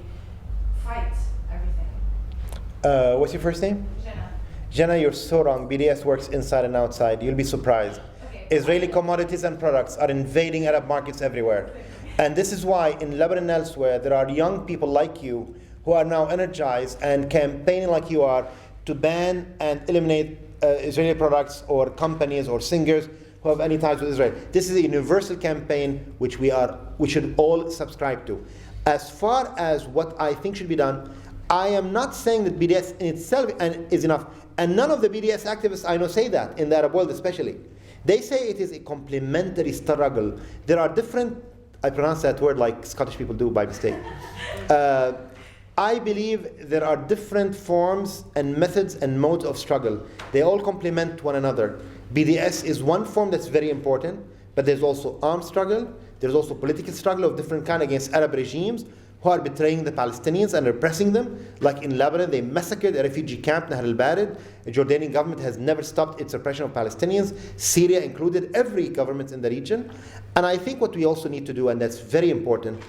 fight everything?
What's your first name?
Jenna.
Jenna, you're so wrong. BDS works inside and outside. You'll be surprised.
Okay.
Israeli commodities and products are invading Arab markets everywhere. And this is why in Lebanon and elsewhere, there are young people like you who are now energized and campaigning like you are to ban and eliminate Israeli products or companies or singers who have any ties with Israel. This is a universal campaign which we should all subscribe to. As far as what I think should be done, I am not saying that BDS in itself is enough. And none of the BDS activists I know say that, in the Arab world especially. They say it is a complementary struggle. There are different, I pronounce that word like Scottish people do by mistake. I believe there are different forms and methods and modes of struggle. They all complement one another. BDS is one form that's very important but there's also armed struggle, there's also political struggle of different kind against Arab regimes who are betraying the Palestinians and repressing them. Like in Lebanon, they massacred a refugee camp, Nahr al-Barid. The Jordanian government has never stopped its repression of Palestinians. Syria included, every government in the region. And I think what we also need to do, and that's very important,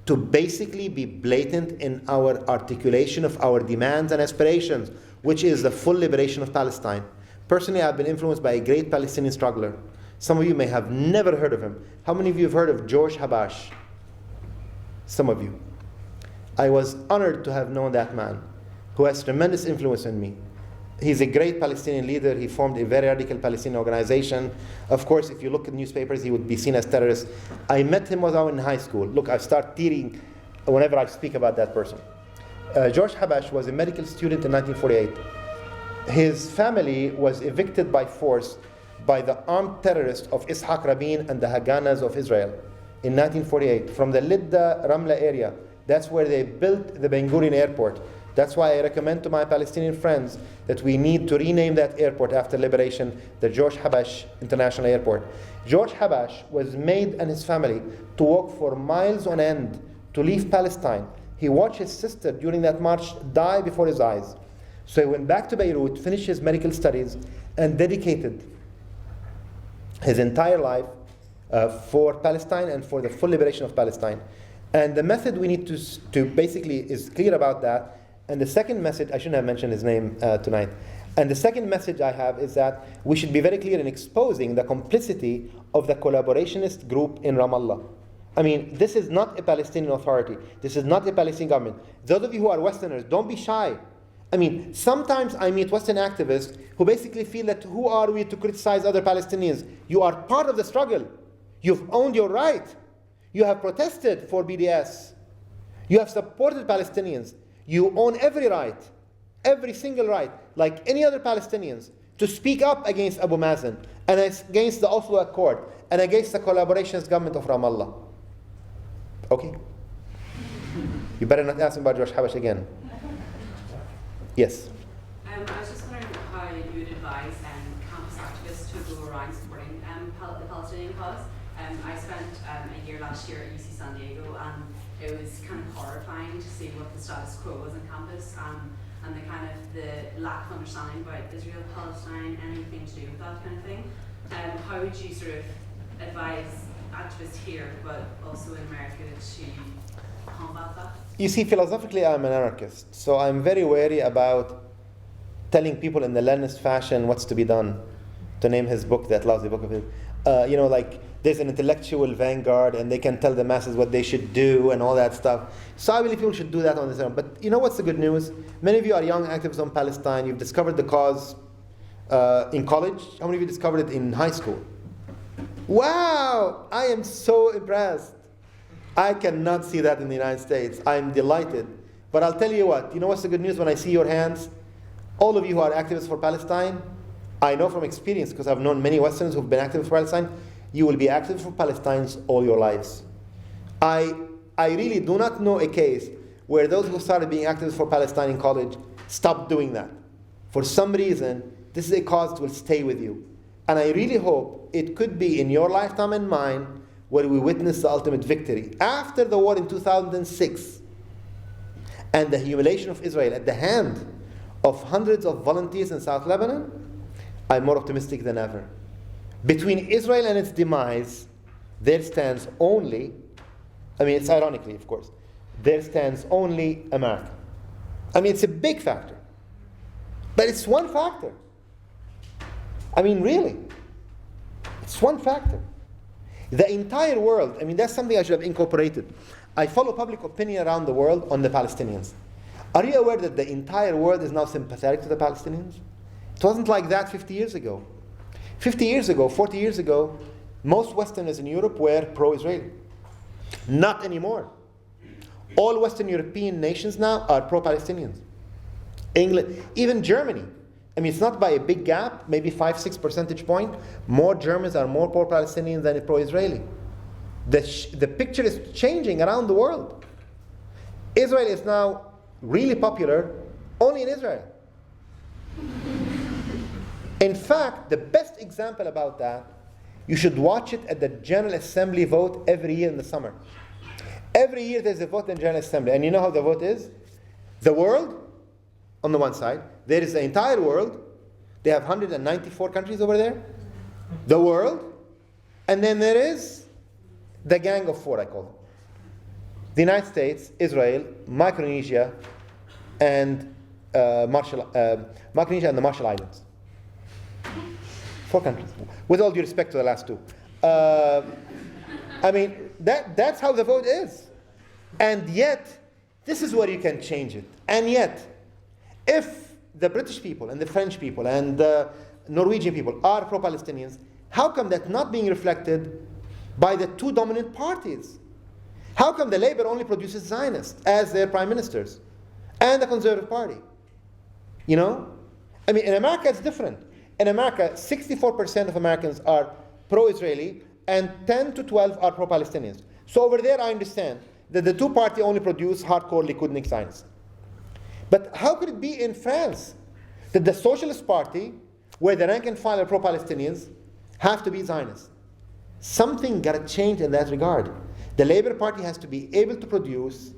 to basically be blatant in our articulation of our demands and aspirations, which is the full liberation of Palestine. Personally, I've been influenced by a great Palestinian struggler. Some of you may have never heard of him. How many of you have heard of George Habash? Some of you. I was honored to have known that man, who has tremendous influence on me. He's a great Palestinian leader. He formed a very radical Palestinian organization. Of course, if you look at newspapers, he would be seen as terrorist. I met him when I was in high school. Look, I start tearing whenever I speak about that person. George Habash was a medical student in 1948. His family was evicted by force by the armed terrorists of Ishaq Rabin and the Haganas of Israel in 1948 from the Lidda Ramla area. That's where they built the Ben Gurion airport. That's why I recommend to my Palestinian friends that we need to rename that airport after liberation, the George Habash International Airport. George Habash was made and his family to walk for miles on end to leave Palestine. He watched his sister during that march die before his eyes. So he went back to Beirut, finished his medical studies, and dedicated his entire life for Palestine and for the full liberation of Palestine. And the method we need to basically is clear about that. And the second message, I shouldn't have mentioned his name tonight. And the second message I have is that we should be very clear in exposing the complicity of the collaborationist group in Ramallah. I mean, this is not a Palestinian authority. This is not a Palestinian government. Those of you who are Westerners, don't be shy. I mean, sometimes I meet Western activists who basically feel that who are we to criticize other Palestinians? You are part of the struggle. You've owned your right. You have protested for BDS. You have supported Palestinians. You own every right, every single right, like any other Palestinians, to speak up against Abu Mazen and against the Oslo Accord and against the collaborationist government of Ramallah. Okay? You better not ask me about George Habash again. Yes?
I was just wondering how you would advise campus activists to go around supporting the Palestinian cause. I spent a year last year at UC San Diego, and it was kind of horrifying to see what the status quo was on campus, and the kind of the lack of understanding about Israel, Palestine, anything to do with that kind of thing. How would you sort of advise activists here, but also in America, to combat that?
You see, philosophically, I'm an anarchist, so I'm very wary about telling people in the Leninist fashion what's to be done, to name his book, that lousy book of his. Like there's an intellectual vanguard and they can tell the masses what they should do and all that stuff. So I believe people should do that on their own. But you know what's the good news? Many of you are young activists on Palestine. You've discovered the cause in college. How many of you discovered it in high school? Wow! I am so impressed. I cannot see that in the United States. I'm delighted. But I'll tell you what, you know what's the good news when I see your hands? All of you who are activists for Palestine, I know from experience, because I've known many Westerners who've been active for Palestine, you will be active for Palestine all your lives. I really do not know a case where those who started being activists for Palestine in college stopped doing that. For some reason, this is a cause that will stay with you. And I really hope it could be in your lifetime and mine where we witness the ultimate victory. After the war in 2006 and the humiliation of Israel at the hand of hundreds of volunteers in South Lebanon, I'm more optimistic than ever. Between Israel and its demise, there stands only, it's ironically, of course, there stands only America. It's a big factor. But it's one factor. Really. It's one factor. The entire world, that's something I should have incorporated. I follow public opinion around the world on the Palestinians. Are you aware that the entire world is now sympathetic to the Palestinians? It wasn't like that 50 years ago. 50 years ago, 40 years ago, most Westerners in Europe were pro-Israeli. Not anymore. All Western European nations now are pro-Palestinians. England, even Germany. It's not by a big gap, maybe 5-6 percentage point. More Germans are more pro-Palestinian than pro-Israeli. The picture is changing around the world. Israel is now really popular only in Israel. In fact, the best example about that You should watch it at the General Assembly vote every year in the summer. Every year there's a vote in General Assembly. And you know how the vote is? The world, on the one side. There is the entire world. They have 194 countries over there. The world. And then there is the Gang of Four, I call them. The United States, Israel, Micronesia, and Micronesia and the Marshall Islands. 4 countries. With all due respect to the last 2. I mean, that's how the vote is. And yet, this is where you can change it. And yet, if the British people and the French people and the Norwegian people are pro-Palestinians, how come that not being reflected by the 2 dominant parties? How come the Labour only produces Zionists as their prime ministers and the Conservative Party? You know? I mean, in America it's different. In America, 64% of Americans are pro-Israeli and 10 to 12 are pro-Palestinians. So over there I understand that the 2 parties only produce hardcore Likudnik Zionists. But how could it be in France that the Socialist Party, where the rank and file are pro-Palestinians, have to be Zionists? Something got to change in that regard. The Labour Party has to be able to produce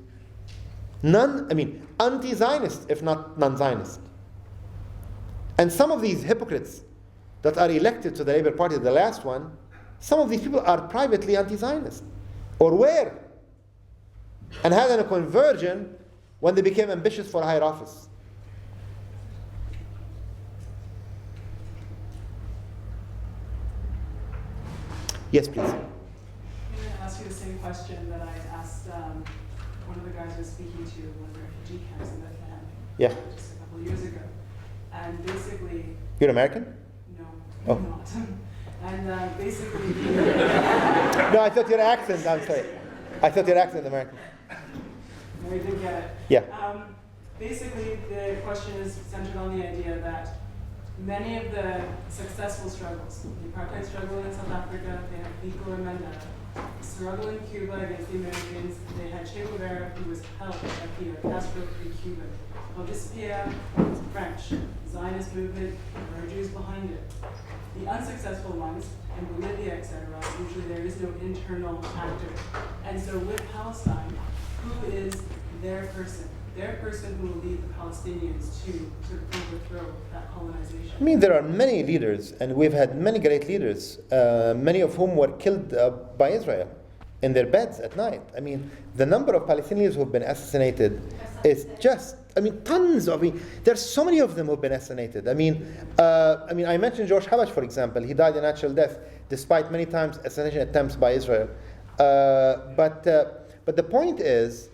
anti-Zionist, if not non-Zionist. And some of these hypocrites that are elected to the Labour Party, the last one, some of these people are privately anti-Zionist, or were, and had a conversion when they became ambitious for higher office. Yes, please.
I'm going to ask you the same question that I asked one of the guys I was speaking to in one of the refugee camps in Bethlehem just a couple of years ago. And basically...
You're American?
No,
Oh.
I'm not. And basically...
No, I thought your accent, I'm sorry. I thought your accent American.
No, you didn't get it.
Yeah.
Basically, the question is centered on the idea that many of the successful struggles, the apartheid struggle in South Africa, they had Vico and Mandela. The struggle in Cuba against the Americans, they had Che Guevara, who was helped by Fidel Castro, the Cuban. Robespierre was French. Zionist movement, there are Jews behind it. The unsuccessful ones, in Bolivia, etc., usually there is no internal actor. And so with Palestine, who is their person? Their person who will lead the Palestinians to sort of overthrow that colonization.
I mean, there are many leaders, and we've had many great leaders, many of whom were killed by Israel in their beds at night. I mean, the number of Palestinians who have been assassinated is just, tons of, there's so many of them who have been assassinated. I mentioned George Habash, for example. He died a natural death, despite many times assassination attempts by Israel. But the point is,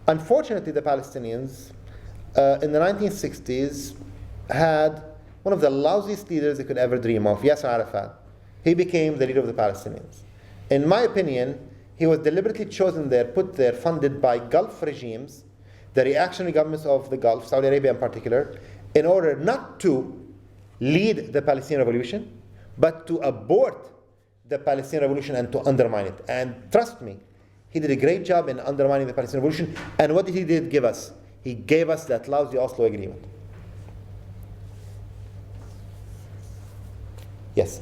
unfortunately, the Palestinians in the 1960s had one of the lousiest leaders they could ever dream of, Yasser Arafat. He became the leader of the Palestinians. In my opinion, he was deliberately chosen there, put there, funded by Gulf regimes, the reactionary governments of the Gulf, Saudi Arabia in particular, in order not to lead the Palestinian revolution, but to abort the Palestinian revolution and to undermine it. And trust me, he did a great job in undermining the Palestinian revolution. And what did he give us? He gave us that lousy Oslo agreement. Yes?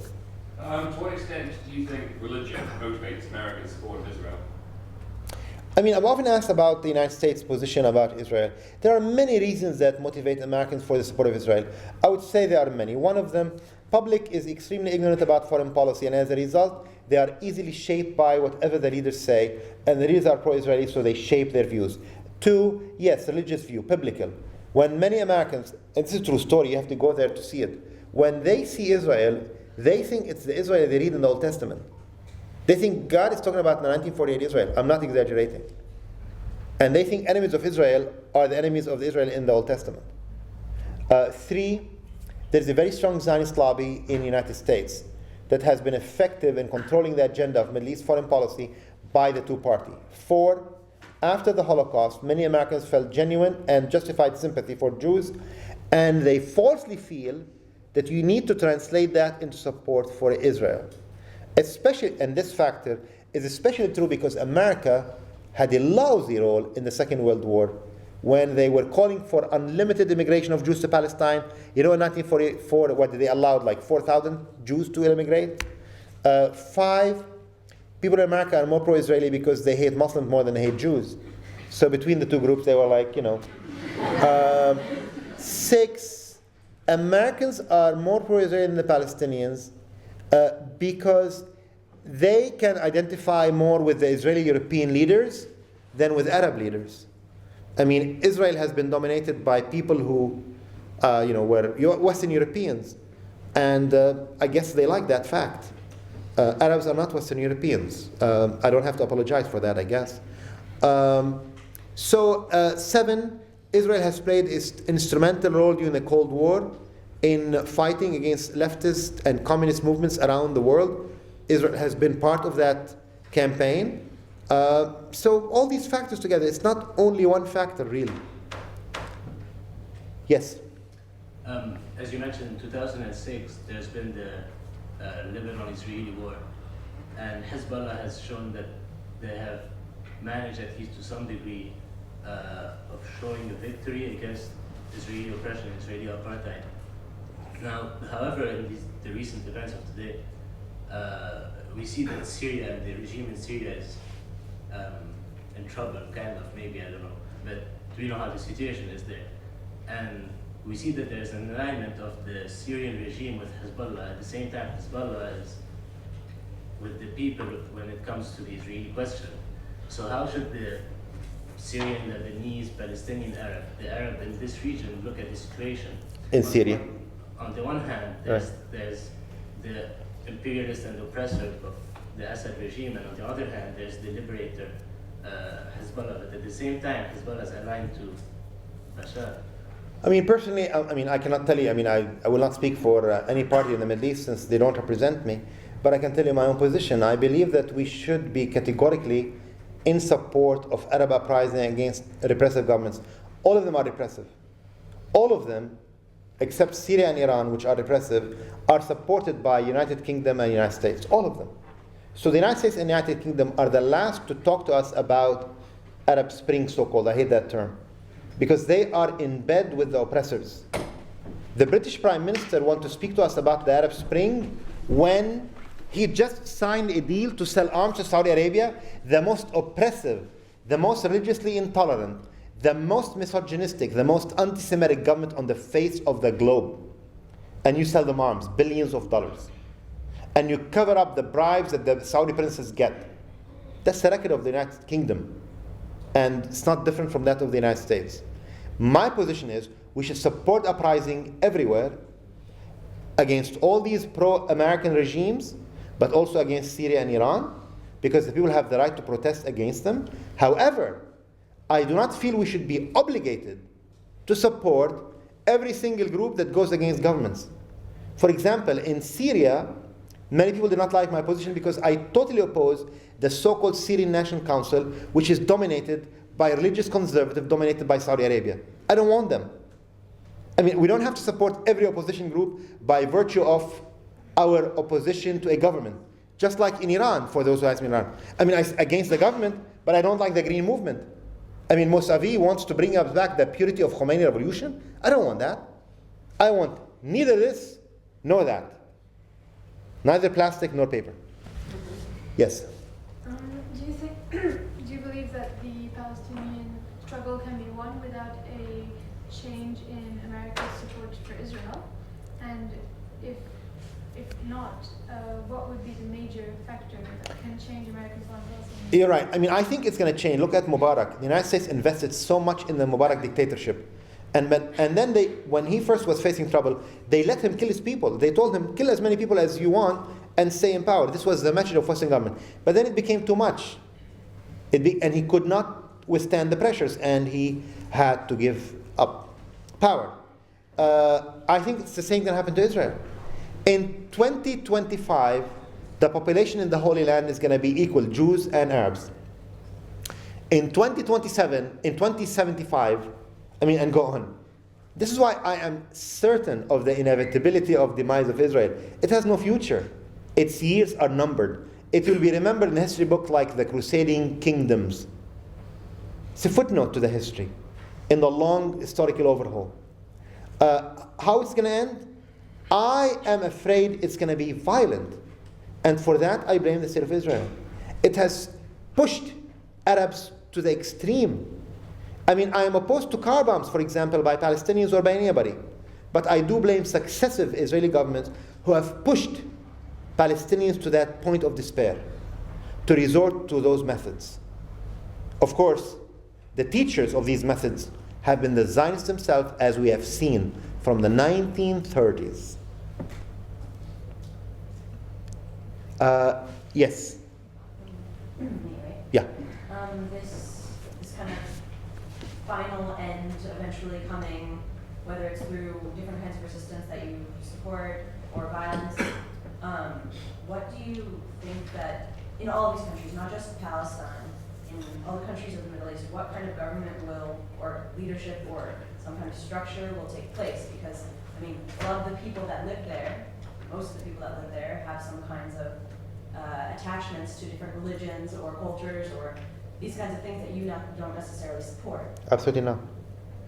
To what extent do you think religion motivates American support of Israel?
I'm often asked about the United States' position about Israel. There are many reasons that motivate Americans for the support of Israel. I would say there are many. One of them, public is extremely ignorant about foreign policy, and as a result, they are easily shaped by whatever the leaders say, and the leaders are pro-Israeli, so they shape their views. 2, yes, religious view, biblical. When many Americans, and this is a true story, you have to go there to see it, when they see Israel, they think it's the Israel they read in the Old Testament. They think God is talking about the 1948 Israel. I'm not exaggerating. And they think enemies of Israel are the enemies of Israel in the Old Testament. 3, there's a very strong Zionist lobby in the United States that has been effective in controlling the agenda of Middle East foreign policy by the 2 parties. 4, after the Holocaust, many Americans felt genuine and justified sympathy for Jews, and they falsely feel that you need to translate that into support for Israel. Especially, and this factor is especially true because America had a lousy role in the Second World War when they were calling for unlimited immigration of Jews to Palestine. In 1944, what did they allow? Like 4,000 Jews to immigrate. 5, people in America are more pro-Israeli because they hate Muslims more than they hate Jews. So between the two groups, they were like, 6, Americans are more pro-Israeli than the Palestinians because they can identify more with the Israeli European leaders than with Arab leaders. I mean, Israel has been dominated by people who, were Western Europeans, and I guess they like that fact. Arabs are not Western Europeans. I don't have to apologize for that, I guess. 7, Israel has played its instrumental role during the Cold War in fighting against leftist and communist movements around the world. Israel has been part of that campaign. So all these factors together, it's not only one factor, really. Yes?
As you mentioned, in 2006, there's been the Lebanon-Israeli war. And Hezbollah has shown that they have managed, at least to some degree, of showing a victory against Israeli oppression, Israeli apartheid. Now, however, in the recent events of today, we see that Syria and the regime in Syria is in trouble, kind of, maybe, I don't know. But we know how the situation is there. And we see that there's an alignment of the Syrian regime with Hezbollah. At the same time, Hezbollah is with the people when it comes to the Israeli question. So how should the Syrian, Lebanese, Palestinian Arab, the Arab in this region look at the situation?
In Syria.
On the one hand, there's the imperialist and oppressor of the Assad regime, and on the other hand, there's the liberator, Hezbollah. But at the same time, Hezbollah is aligned to Bashar.
I mean, personally, I cannot tell you, I will not speak for any party in the Middle East since they don't represent me, but I can tell you my own position. I believe that we should be categorically in support of Arab uprising against repressive governments. All of them are repressive. All of them, except Syria and Iran, which are repressive, are supported by United Kingdom and United States. All of them. So the United States and the United Kingdom are the last to talk to us about Arab Spring, so-called. I hate that term. Because they are in bed with the oppressors. The British Prime Minister wants to speak to us about the Arab Spring when he just signed a deal to sell arms to Saudi Arabia, the most oppressive, the most religiously intolerant, the most misogynistic, the most anti-Semitic government on the face of the globe. And you sell them arms, billions of dollars. And you cover up the bribes that the Saudi princes get. That's the record of the United Kingdom. And it's not different from that of the United States. My position is we should support uprising everywhere against all these pro-American regimes, but also against Syria and Iran, because the people have the right to protest against them. However, I do not feel we should be obligated to support every single group that goes against governments. For example, in Syria, many people do not like my position because I totally oppose the so-called Syrian National Council, which is dominated by a religious conservative dominated by Saudi Arabia. I don't want them. We don't have to support every opposition group by virtue of our opposition to a government. Just like in Iran, for those who ask me in Iran. I'm against the government, but I don't like the Green Movement. Mousavi wants to bring us back the purity of Khomeini revolution. I don't want that. I want neither this nor that. Neither plastic nor paper. Yes?
Do you believe that the Palestinian struggle can be won without a change in America's support for Israel? And if not, what would be the major factor that can change America's foreign policy?
You're right. I think it's going to change. Look at Mubarak. The United States invested so much in the Mubarak dictatorship. And then when he first was facing trouble, they let him kill his people. They told him, kill as many people as you want and stay in power. This was the message of Western government. But then it became too much. And he could not withstand the pressures, and he had to give up power. I think it's the same going to happen to Israel. In 2025, the population in the Holy Land is going to be equal, Jews and Arabs. In 2027, in 2075, and go on. This is why I am certain of the inevitability of demise of Israel. It has no future. Its years are numbered. It will be remembered in the history book like the crusading kingdoms. It's a footnote to the history in the long historical overhaul. How it's going to end? I am afraid it's going to be violent. And for that, I blame the state of Israel. It has pushed Arabs to the extreme. I mean, I am opposed to car bombs, for example, by Palestinians or by anybody. But I do blame successive Israeli governments who have pushed Palestinians to that point of despair, to resort to those methods. Of course, the teachers of these methods have been the Zionists themselves, as we have seen from the 1930s. Yes?
Anyway,
Yeah.
this kind of final end eventually coming, whether it's through different kinds of resistance that you support or violence, what do you think that in all of these countries, not just Palestine, in all the countries of the Middle East, what kind of government will, or leadership, or some kind of structure will take place? Because, I mean, a lot of the people that live there, most of the people that live there have some kinds of attachments to different religions or cultures or these kinds of things that you don't necessarily support.
Absolutely not.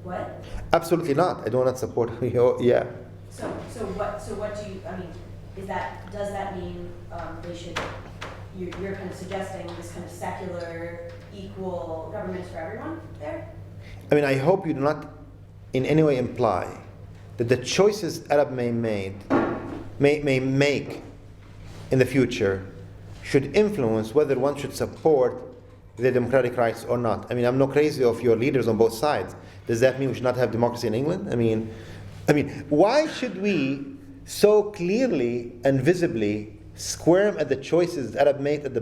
What?
Absolutely not. I do not support you. Yeah.
So what do you, I mean, does that mean they should, you're kind of suggesting this kind of secular, equal government for everyone there?
I mean, I hope you do not in any way imply that the choices Arab may make in the future should influence whether one should support the democratic rights or not. I mean, I'm not crazy of your leaders on both sides. Does that mean we should not have democracy in England? I mean, why should we so clearly and visibly squirm at the choices Arab made at the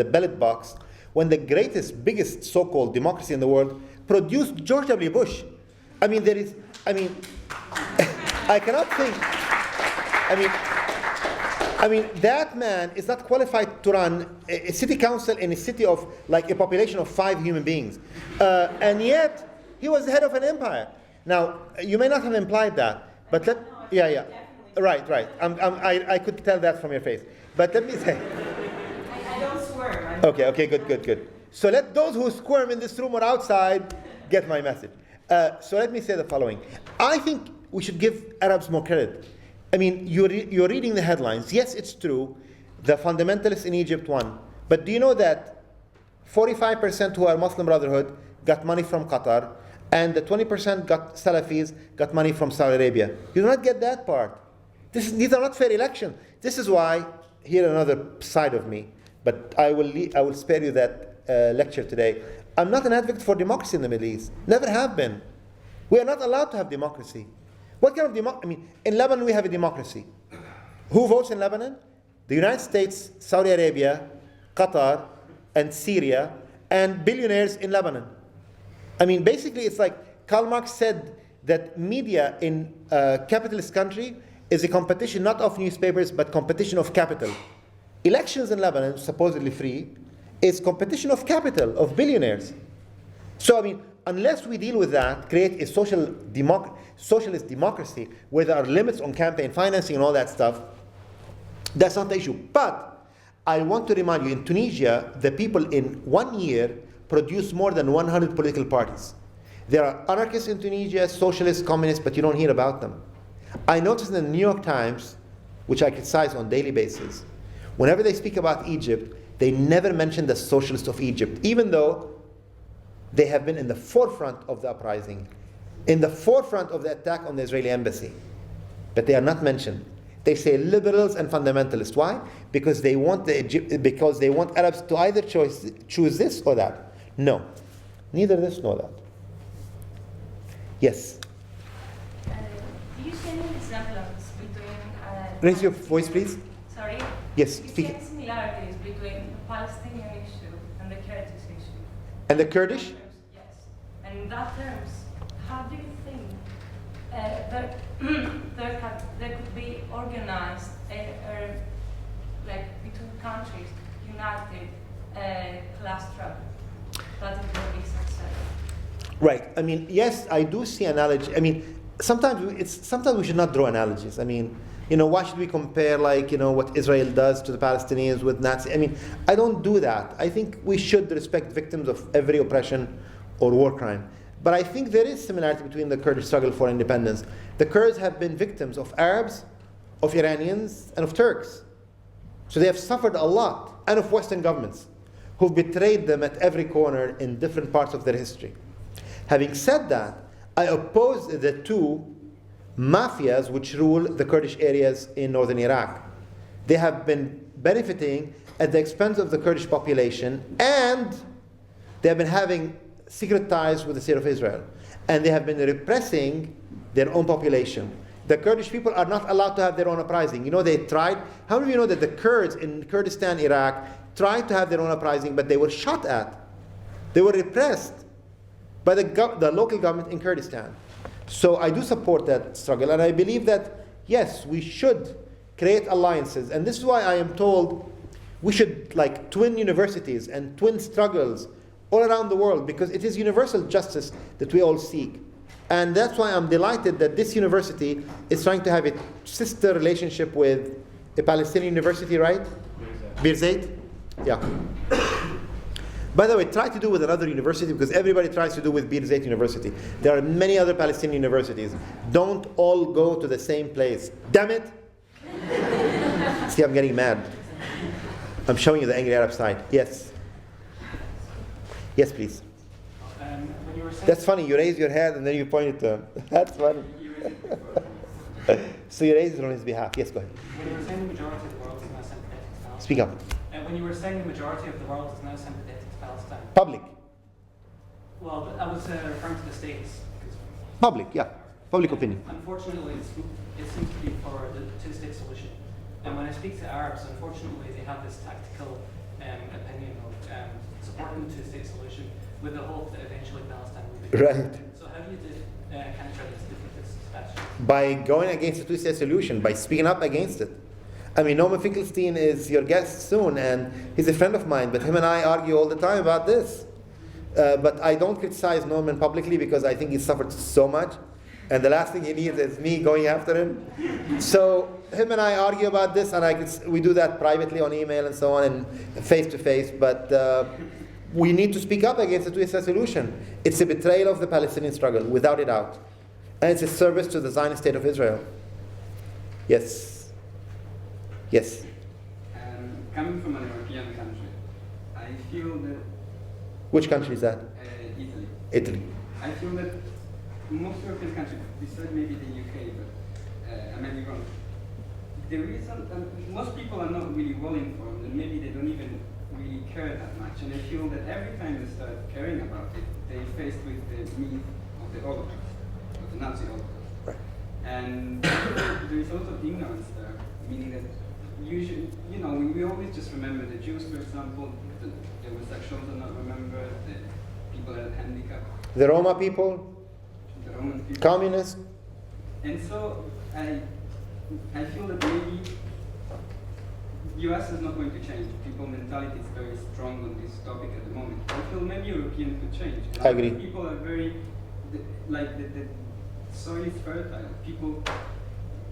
ballot box when the greatest, biggest so-called democracy in the world produced George W. Bush? I mean, I cannot think. I mean, that man is not qualified to run a city council in a city of like a population of 5 human beings, and yet he was the head of an empire. Now, you may not have implied that, but right. I could tell that from your face. But let me say.
I don't swear.
Okay, good. So let those who squirm in this room or outside get my message. So let me say the following. I think we should give Arabs more credit. I mean, you're reading the headlines. Yes, it's true. The fundamentalists in Egypt won. But do you know that 45% who are Muslim Brotherhood got money from Qatar, and the 20% Salafis got money from Saudi Arabia? You do not get that part. These are not fair elections. This is why, here another side of me, but I will spare you that lecture today. I'm not an advocate for democracy in the Middle East. Never have been. We are not allowed to have democracy. What kind of democracy? I mean, in Lebanon we have a democracy. Who votes in Lebanon? The United States, Saudi Arabia, Qatar, and Syria, and billionaires in Lebanon. I mean, basically it's like Karl Marx said that media in a capitalist country is a competition not of newspapers, but competition of capital. Elections in Lebanon, supposedly free, is competition of capital, of billionaires. So, I mean, unless we deal with that, create a socialist democracy where there are limits on campaign financing and all that stuff, that's not the issue. But I want to remind you, in Tunisia, the people in 1 year produce more than 100 political parties. There are anarchists in Tunisia, socialists, communists, but you don't hear about them. I noticed in the New York Times, which I criticize on a daily basis, whenever they speak about Egypt, they never mention the socialists of Egypt, even though they have been in the forefront of the uprising, in the forefront of the attack on the Israeli embassy. But they are not mentioned. They say liberals and fundamentalists. Why? Because they want Arabs to either choose this or that. No, neither this nor that. Yes.
Do you see any resemblance between?
Raise your voice, please.
Sorry.
Yes.
Do you see any similarities between the Palestinian issue and the Kurdish issue?
And the Kurdish?
Yes. And in that terms, how do you think there could be organized, like between countries, united class struggle that it will be successful?
Right. I mean, yes, I do see analogy. I mean, sometimes we should not draw analogies. I mean, why should we compare, what Israel does to the Palestinians with Nazi? I mean, I don't do that. I think we should respect victims of every oppression or war crime. But I think there is similarity between the Kurdish struggle for independence. The Kurds have been victims of Arabs, of Iranians, and of Turks. So they have suffered a lot, and of Western governments, who've betrayed them at every corner in different parts of their history. Having said that, I oppose the two mafias which rule the Kurdish areas in northern Iraq. They have been benefiting at the expense of the Kurdish population, and they have been having secret ties with the state of Israel. And they have been repressing their own population. The Kurdish people are not allowed to have their own uprising. You know, they tried. How many of you know that the Kurds in Kurdistan, Iraq, tried to have their own uprising, but they were shot at. They were repressed by the local government in Kurdistan. So I do support that struggle, and I believe that, yes, we should create alliances. And this is why I am told we should like twin universities and twin struggles all around the world, because it is universal justice that we all seek. And that's why I'm delighted that this university is trying to have a sister relationship with a Palestinian university, right? Birzeit? Yeah. By the way, try to do with another university, because everybody tries to do with Birzeit University. There are many other Palestinian universities. Don't all go to the same place. Damn it! See, I'm getting mad. I'm showing you the angry Arab side. Yes. Yes, please.
When you were saying
That's funny. You raise your hand and then you point it to him. That's funny. So you raise it on his behalf. Yes, go ahead.
when you were saying the majority of the world is now sympathetic to Palestine.
Speak up.
When you were saying the majority of the world is now sympathetic to Palestine.
Public.
Well, I was referring to the states.
Public, yeah. Public opinion.
Unfortunately, it seems to be for the two-state solution. And when I speak to Arabs, unfortunately, they have this tactical opinion of supporting the two-state solution with the hope that eventually Palestine will be.
Right.
So how do you kind of try to defeat this strategy?
By going against the two-state solution, by speaking up against it. I mean, Norman Finkelstein is your guest soon, and he's a friend of mine, but him and I argue all the time about this. But I don't criticize Norman publicly because I think he suffered so much, and the last thing he needs is me going after him. So him and I argue about this, and we do that privately on email and so on, and face-to-face, but we need to speak up against the two-state solution. It's a betrayal of the Palestinian struggle, without a doubt. And it's a service to the Zionist state of Israel. Yes. Yes.
Coming from an European country, I feel that...
Which country is that?
Italy.
Italy.
I feel that most European countries, besides maybe the UK, but I may be wrong, there isn't, most people are not really well informed, and maybe they don't even really care that much. And I feel that every time they start caring about it, they're faced with the myth of the Holocaust, of the Nazi Holocaust.
Right.
And there is a lot of ignorance there, meaning that usually, we always just remember the Jews, for example, the homosexuals are not remembered, the people that are handicapped.
The Roma people?
The Roman people.
Communists?
And so I feel that maybe US is not going to change. People's mentality is very strong on this topic at the moment. I feel maybe European could change.
I agree.
People are very, the soil is fertile. People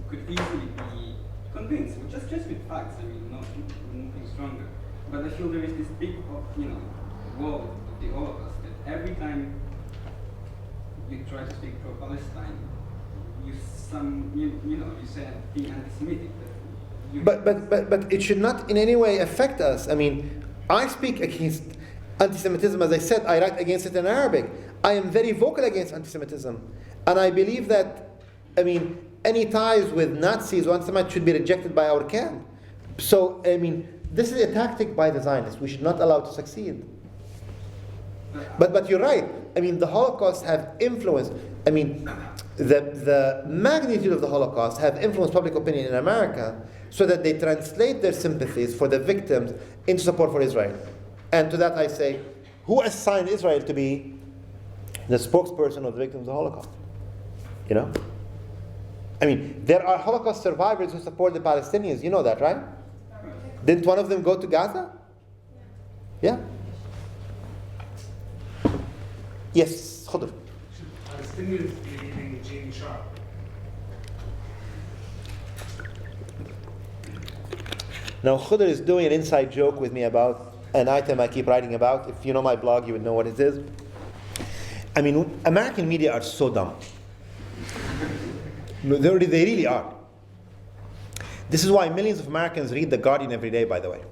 could easily be convinced, just with facts. I mean, nothing stronger. But I feel there is this big, wall of the Holocaust that every time you try to speak pro-Palestine, you say being anti-Semitic.
But it should not in any way affect us. I mean, I speak against anti-Semitism. As I said, I write against it in Arabic. I am very vocal against anti-Semitism. And I believe that, any ties with Nazis or anti-Semites should be rejected by our camp. So, this is a tactic by the Zionists. We should not allow it to succeed. But you're right. The Holocaust have influenced. The magnitude of the Holocaust have influenced public opinion in America, so that they translate their sympathies for the victims into support for Israel. And to that I say, who assigned Israel to be the spokesperson of the victims of the Holocaust? There are Holocaust survivors who support the Palestinians. You know that, right? Didn't one of them go to Gaza? Yeah. Yes, Khudr.
Palestinians believing Gene Sharp.
Now, Khudr is doing an inside joke with me about an item I keep writing about. If you know my blog, you would know what it is. American media are so dumb. They really are. This is why millions of Americans read The Guardian every day, by the way.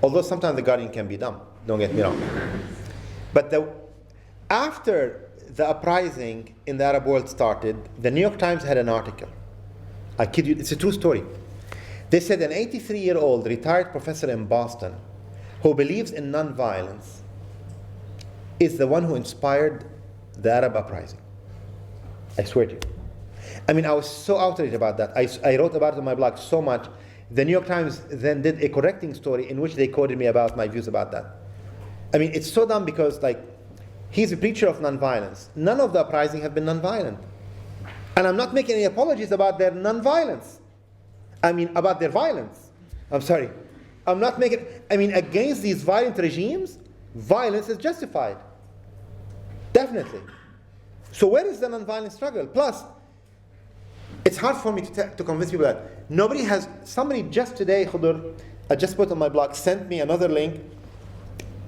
Although sometimes The Guardian can be dumb, don't get me wrong. But after the uprising in the Arab world started, the New York Times had an article. I kid you, it's a true story. They said an 83-year-old retired professor in Boston who believes in nonviolence is the one who inspired the Arab uprising. I swear to you. I mean, I was so outraged about that. I wrote about it on my blog so much. The New York Times then did a correcting story in which they quoted me about my views about that. I mean, it's so dumb because, like, he's a preacher of nonviolence. None of the uprising have been nonviolent. And I'm not making any apologies about their nonviolence. I mean, about their violence. I'm sorry. I'm not making, I mean, against these violent regimes, violence is justified. Definitely. So where is the nonviolent struggle? Plus, it's hard for me to convince people that somebody just today, Khudur, I just put on my blog, sent me another link,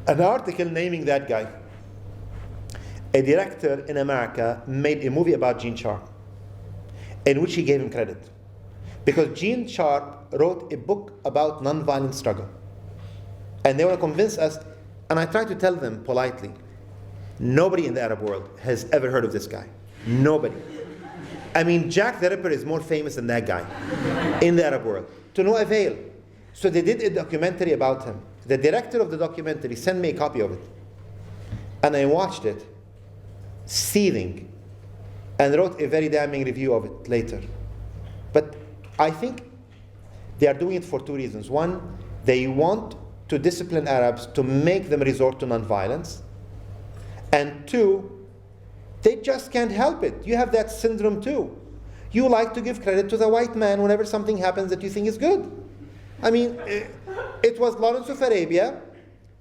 an article naming that guy. A director in America made a movie about Gene Sharp, in which he gave him credit. Because Gene Sharp wrote a book about nonviolent struggle. And they want to convince us, and I try to tell them politely, nobody in the Arab world has ever heard of this guy. Nobody. I mean, Jack the Ripper is more famous than that guy in the Arab world. To no avail. So they did a documentary about him. The director of the documentary sent me a copy of it. And I watched it, seething, and wrote a very damning review of it later. But I think they are doing it for two reasons. One, they want to discipline Arabs to make them resort to nonviolence. And two, they just can't help it. You have that syndrome too. You like to give credit to the white man whenever something happens that you think is good. I mean, it was Lawrence of Arabia.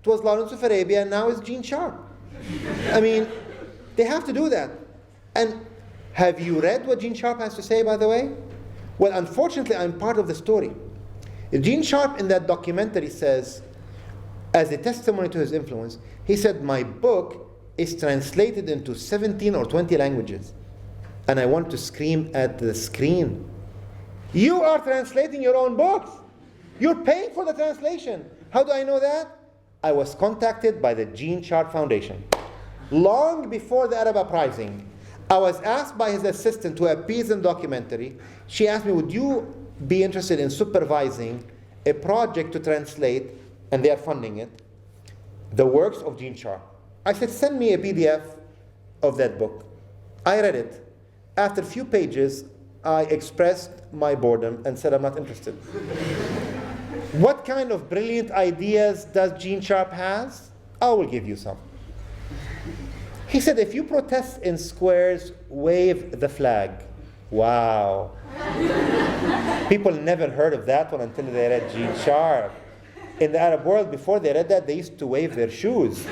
It was Lawrence of Arabia, and now it's Gene Sharp. I mean, they have to do that. And have you read what Gene Sharp has to say, by the way? Well, unfortunately, I'm part of the story. Gene Sharp in that documentary says, as a testimony to his influence, he said, my book is translated into 17 or 20 languages. And I want to scream at the screen. You are translating your own books. You're paying for the translation. How do I know that? I was contacted by the Gene Sharp Foundation. Long before the Arab uprising, I was asked by his assistant to appease in documentary. She asked me, would you be interested in supervising a project to translate, and they are funding it, the works of Gene Sharp? I said, send me a PDF of that book. I read it. After a few pages, I expressed my boredom and said, I'm not interested. What kind of brilliant ideas does Gene Sharp has? I will give you some. He said, if you protest in squares, wave the flag. Wow. People never heard of that one until they read Gene Sharp. In the Arab world, before they read that, they used to wave their shoes.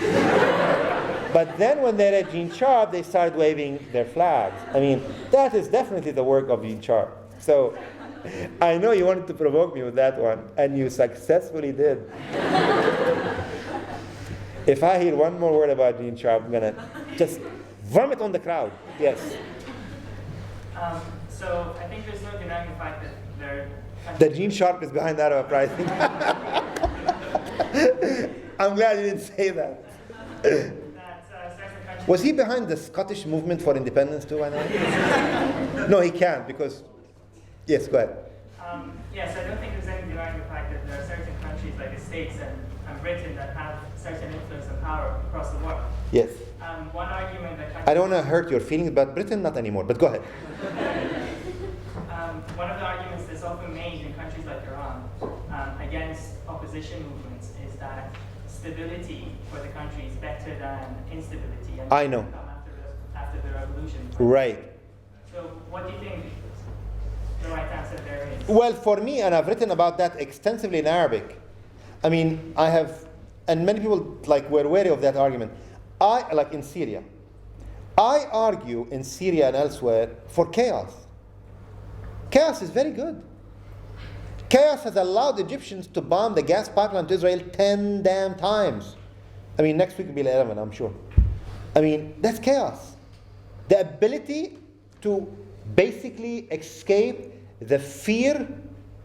But then when they read Gene Sharp, they started waving their flags. I mean, that is definitely the work of Gene Sharp. So I know you wanted to provoke me with that one, and you successfully did. If I hear one more word about Gene Sharp, I'm going to just vomit on the crowd. Yes.
So I think there's no denying the fact that there.
That Gene Sharp is behind that uprising. I'm glad you didn't say that. Was he behind the Scottish movement for independence too, I know? No, he can't because. Yes, go ahead.
Yes, I don't think there's any denying the fact that there are certain countries like the States and Britain that have certain influence and power across the world.
Yes.
One argument that
I don't want to hurt your feelings about Britain, not anymore, but go ahead.
One of the arguments that's often made in countries like Iran against opposition movements is that stability for the country is better than instability. And
I know.
After the revolution.
Right.
So what do you think the right answer there is?
Well, for me, and I've written about that extensively in Arabic. I mean, I have, and many people were wary of that argument. Like in Syria, I argue in Syria and elsewhere for chaos. Chaos is very good. Chaos has allowed Egyptians to bomb the gas pipeline to Israel 10 damn times. I mean, next week will be 11, I'm sure. I mean, that's chaos. The ability to basically escape the fear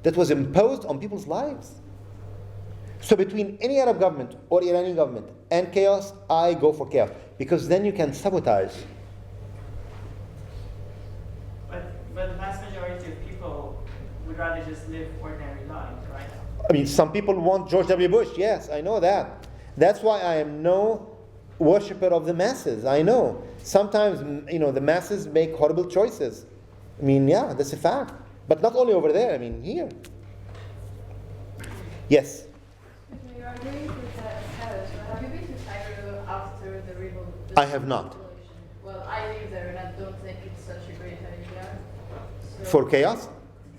that was imposed on people's lives. So between any Arab government or Iranian government and chaos, I go for chaos, because then you can sabotage.
But the vast majority of people would rather just live ordinary lives, right?
I mean, some people want George W. Bush. Yes, I know that. That's why I am no worshipper of the masses. I know. Sometimes, the masses make horrible choices. I mean, yeah, that's a fact. But not only over there, I mean, here. Yes?
You are going to Paris, but have you been to Cairo after the revolution?
I have not.
Well, I live there and I don't think it's such a great idea. So,
For chaos?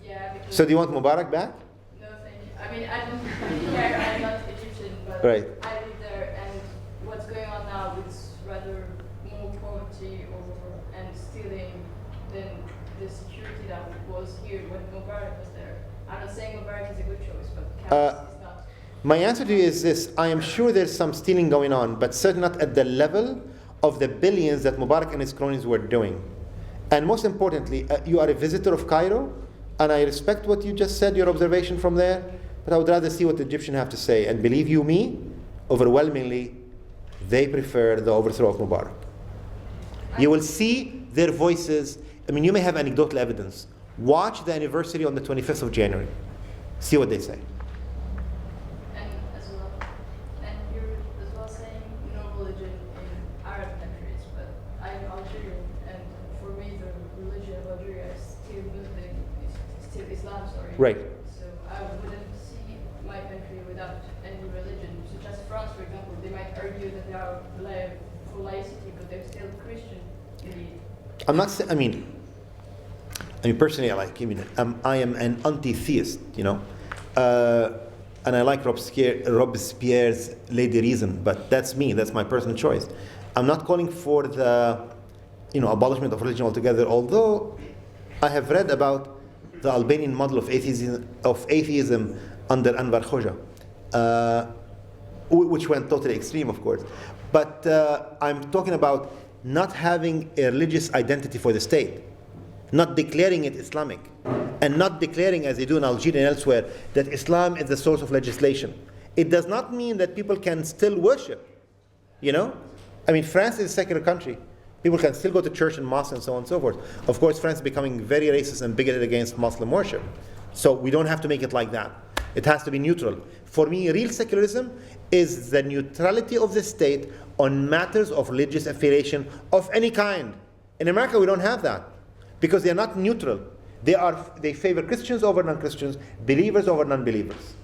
Yeah, because...
So do you want Mubarak back?
No, thank you. I mean, I don't really care. I'm not Egyptian, but
Right.
I live there, and what's going on now is rather more poverty and stealing than the security that was here when Mubarak was there. I'm not saying Mubarak is a good choice, but chaos is not.
My answer to you is this. I am sure there's some stealing going on, but certainly not at the level of the billions that Mubarak and his cronies were doing. And most importantly, you are a visitor of Cairo, and I respect what you just said, your observation from there, but I would rather see what the Egyptians have to say. And believe you me, overwhelmingly, they prefer the overthrow of Mubarak. You will see their voices. I mean, you may have anecdotal evidence. Watch the anniversary on the 25th of January. See what they say.
And you're as well saying no religion in Arab countries, but I'm Algerian, and for me the religion of Algeria is still Muslim, is still Islam, sorry.
Right.
So I wouldn't see my country without any religion. Such as France, for example, they might argue that they are for laicity, but they're still Christian indeed.
I'm not saying, I mean, personally, I am an anti-theist, and I like Robespierre's Lady Reason, but that's me, that's my personal choice. I'm not calling for the, abolishment of religion altogether, although I have read about the Albanian model of atheism under Anwar Hoxha, which went totally extreme, of course. But I'm talking about not having a religious identity for the state, not declaring it Islamic, and not declaring, as they do in Algeria and elsewhere, that Islam is the source of legislation. It does not mean that people can still worship, France is a secular country. People can still go to church and mosque and so on and so forth. Of course, France is becoming very racist and bigoted against Muslim worship. So we don't have to make it like that. It has to be neutral. For me, real secularism is the neutrality of the state on matters of religious affiliation of any kind. In America, we don't have that, because they are not neutral. They favor Christians over non-Christians, believers over non-believers.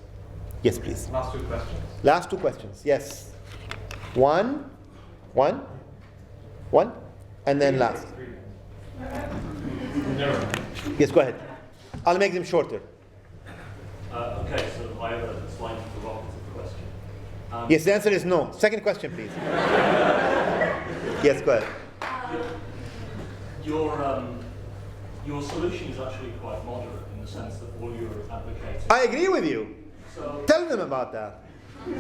Yes, please.
Last two questions.
Last two questions. Yes. One, and then last. Yes, go ahead. I'll make them shorter.
Okay, so I have a slightly provocative question.
Yes, the answer is no. Second question, please. Yes, go ahead.
Your solution is actually quite moderate in the sense that all you're advocating.
I agree with you.
So,
tell them about that.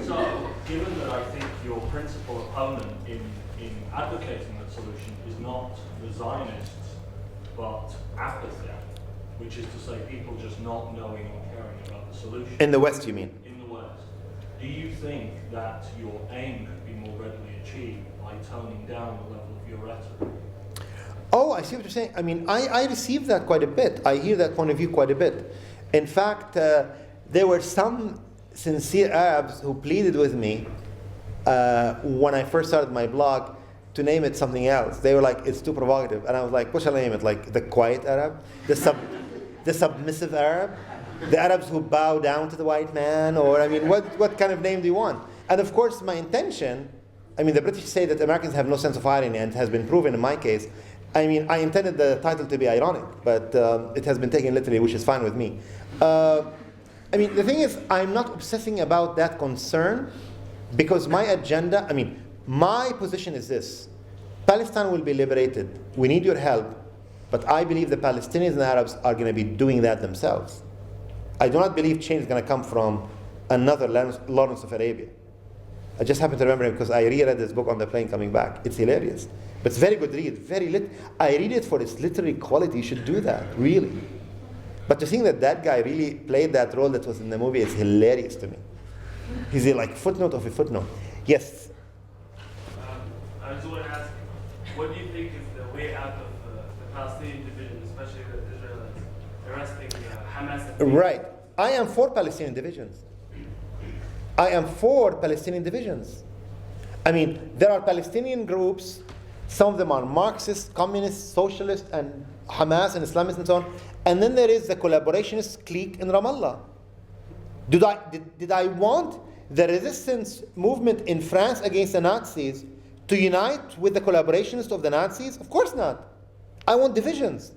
So, given that I think your principal opponent in advocating that solution is not the Zionists, but apathy, which is to say people just not knowing or caring about the solution.
In the West, you mean?
In the West. Do you think that your aim could be more readily achieved by toning down the level of your rhetoric?
Oh, I see what you're saying. I receive that quite a bit. I hear that point of view quite a bit. In fact, there were some sincere Arabs who pleaded with me when I first started my blog to name it something else. They were like, it's too provocative. And I was like, what shall I name it? Like the quiet Arab? The submissive Arab? The Arabs who bow down to the white man? Or, what kind of name do you want? And of course, my intention, the British say that Americans have no sense of irony, and it has been proven in my case. I intended the title to be ironic, but it has been taken literally, which is fine with me. The thing is, I'm not obsessing about that concern, because my agenda, my position is this. Palestine will be liberated. We need your help, but I believe the Palestinians and the Arabs are going to be doing that themselves. I do not believe change is going to come from another Lawrence of Arabia. I just happen to remember him because I reread this book on the plane coming back. It's hilarious. But it's a very good read. I read it for its literary quality. You should do that, really. But to think that that guy really played that role that was in the movie is hilarious to me. He's a like footnote of a footnote. Yes.
I just want to ask, what do you think is the way out of the Palestinian division, especially with Israel arresting Hamas?
Right. I am for Palestinian divisions. I am for Palestinian divisions. I mean, there are Palestinian groups, some of them are Marxist, communist, socialist, and Hamas and Islamists and so on. And then there is the collaborationist clique in Ramallah. Did I want the resistance movement in France against the Nazis to unite with the collaborationists of the Nazis? Of course not. I want divisions.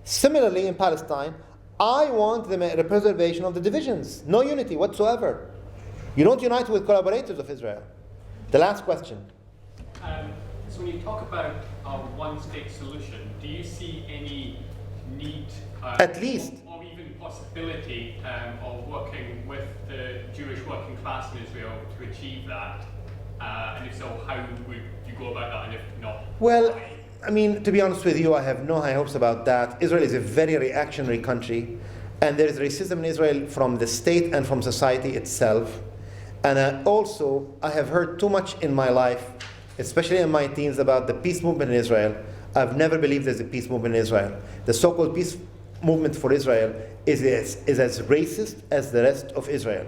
Similarly, in Palestine, I want the preservation of the divisions. No unity whatsoever. You don't unite with collaborators of Israel. The last question.
So when you talk about a one-state solution, do you see any need,
At least,
or even possibility of working with the Jewish working class in Israel to achieve that? And if so, how would you go about that? And if not,
well, I mean, to be honest with you, I have no high hopes about that. Israel is a very reactionary country, and there is racism in Israel from the state and from society itself. And I have heard too much in my life, especially in my teens, about the peace movement in Israel. I've never believed there's a peace movement in Israel. The so-called peace movement for Israel is as racist as the rest of Israel.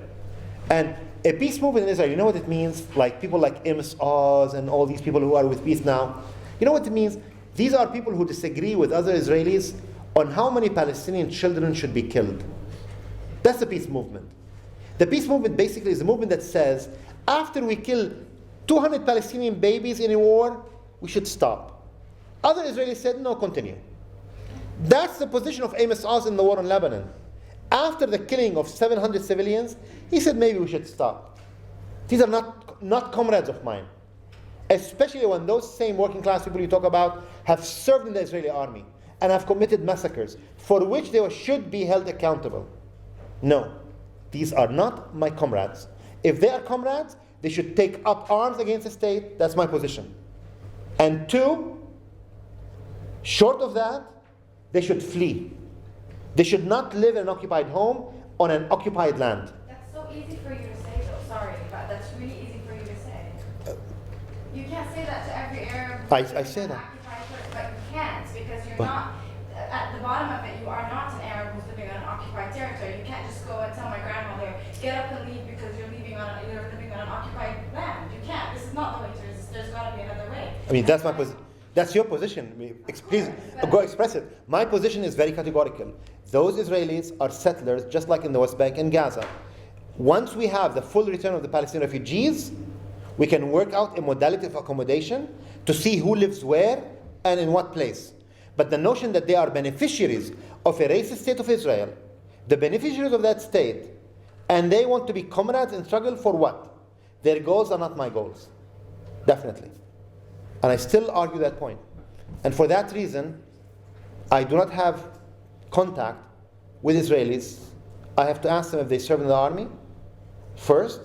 And a peace movement in Israel, you know what it means? Like people like Amos Oz and all these people who are with peace now. You know what it means? These are people who disagree with other Israelis on how many Palestinian children should be killed. That's the peace movement. The peace movement basically is a movement that says, after we kill 200 Palestinian babies in a war, we should stop. Other Israelis said, no, continue. That's the position of Amos Oz in the war in Lebanon. After the killing of 700 civilians, he said, maybe we should stop. These are not comrades of mine. Especially when those same working class people you talk about have served in the Israeli army and have committed massacres for which they should be held accountable. No, these are not my comrades. If they are comrades, they should take up arms against the state. That's my position. And two, short of that, they should flee. They should not live in an occupied home on an occupied land.
That's so easy for you to say, though. Sorry, but that's really easy for you to say. You can't say that to every Arab.
I say that.
But you can't, because you're not, at the bottom of it, you are not an Arab who's living on an occupied territory. You can't just go and tell my grandmother, get up and leave because you're living on an occupied land. You can't. This is not the way to resist. There's got to be another way.
I mean, that's my position. That's your position. I mean, please go express it. My position is very categorical. Those Israelis are settlers, just like in the West Bank and Gaza. Once we have the full return of the Palestinian refugees, we can work out a modality of accommodation to see who lives where and in what place. But the notion that they are beneficiaries of a racist state of Israel, the beneficiaries of that state, and they want to be comrades in struggle for what? Their goals are not my goals. Definitely. And I still argue that point. And for that reason, I do not have contact with Israelis. I have to ask them if they serve in the army first,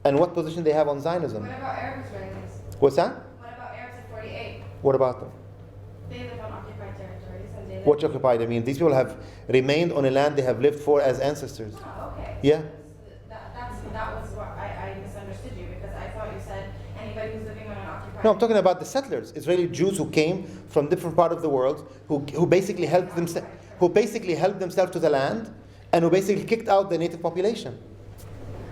and what position they have on Zionism.
What about Arab Israelis?
What's that?
What about Arabs at 48?
What about them?
They live on occupied territories and they live...
What's occupied? I mean, these people have remained on a land they have lived for as ancestors.
Oh, okay.
Yeah.
That was what I misunderstood you, because I thought you said anybody who's living on an occupied...
No, I'm talking about the settlers, Israeli Jews who came from different parts of the world, who basically helped themselves to the land, and who basically kicked out the native population.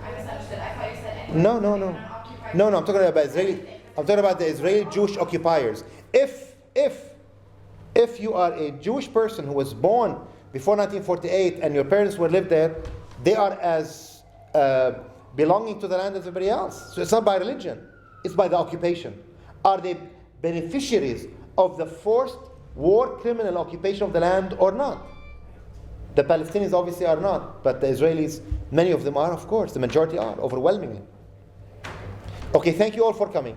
I misunderstood. I thought you said anybody
No.
living on an occupied
No, I'm talking about Israeli. I'm talking about the Israeli Jewish occupiers. If you are a Jewish person who was born before 1948 and your parents were lived there, they are as belonging to the land as everybody else. So it's not by religion, it's by the occupation. Are they beneficiaries of the forced war criminal occupation of the land or not? The Palestinians obviously are not, but the Israelis, many of them are, of course. The majority are, overwhelmingly. Okay, thank you all for coming.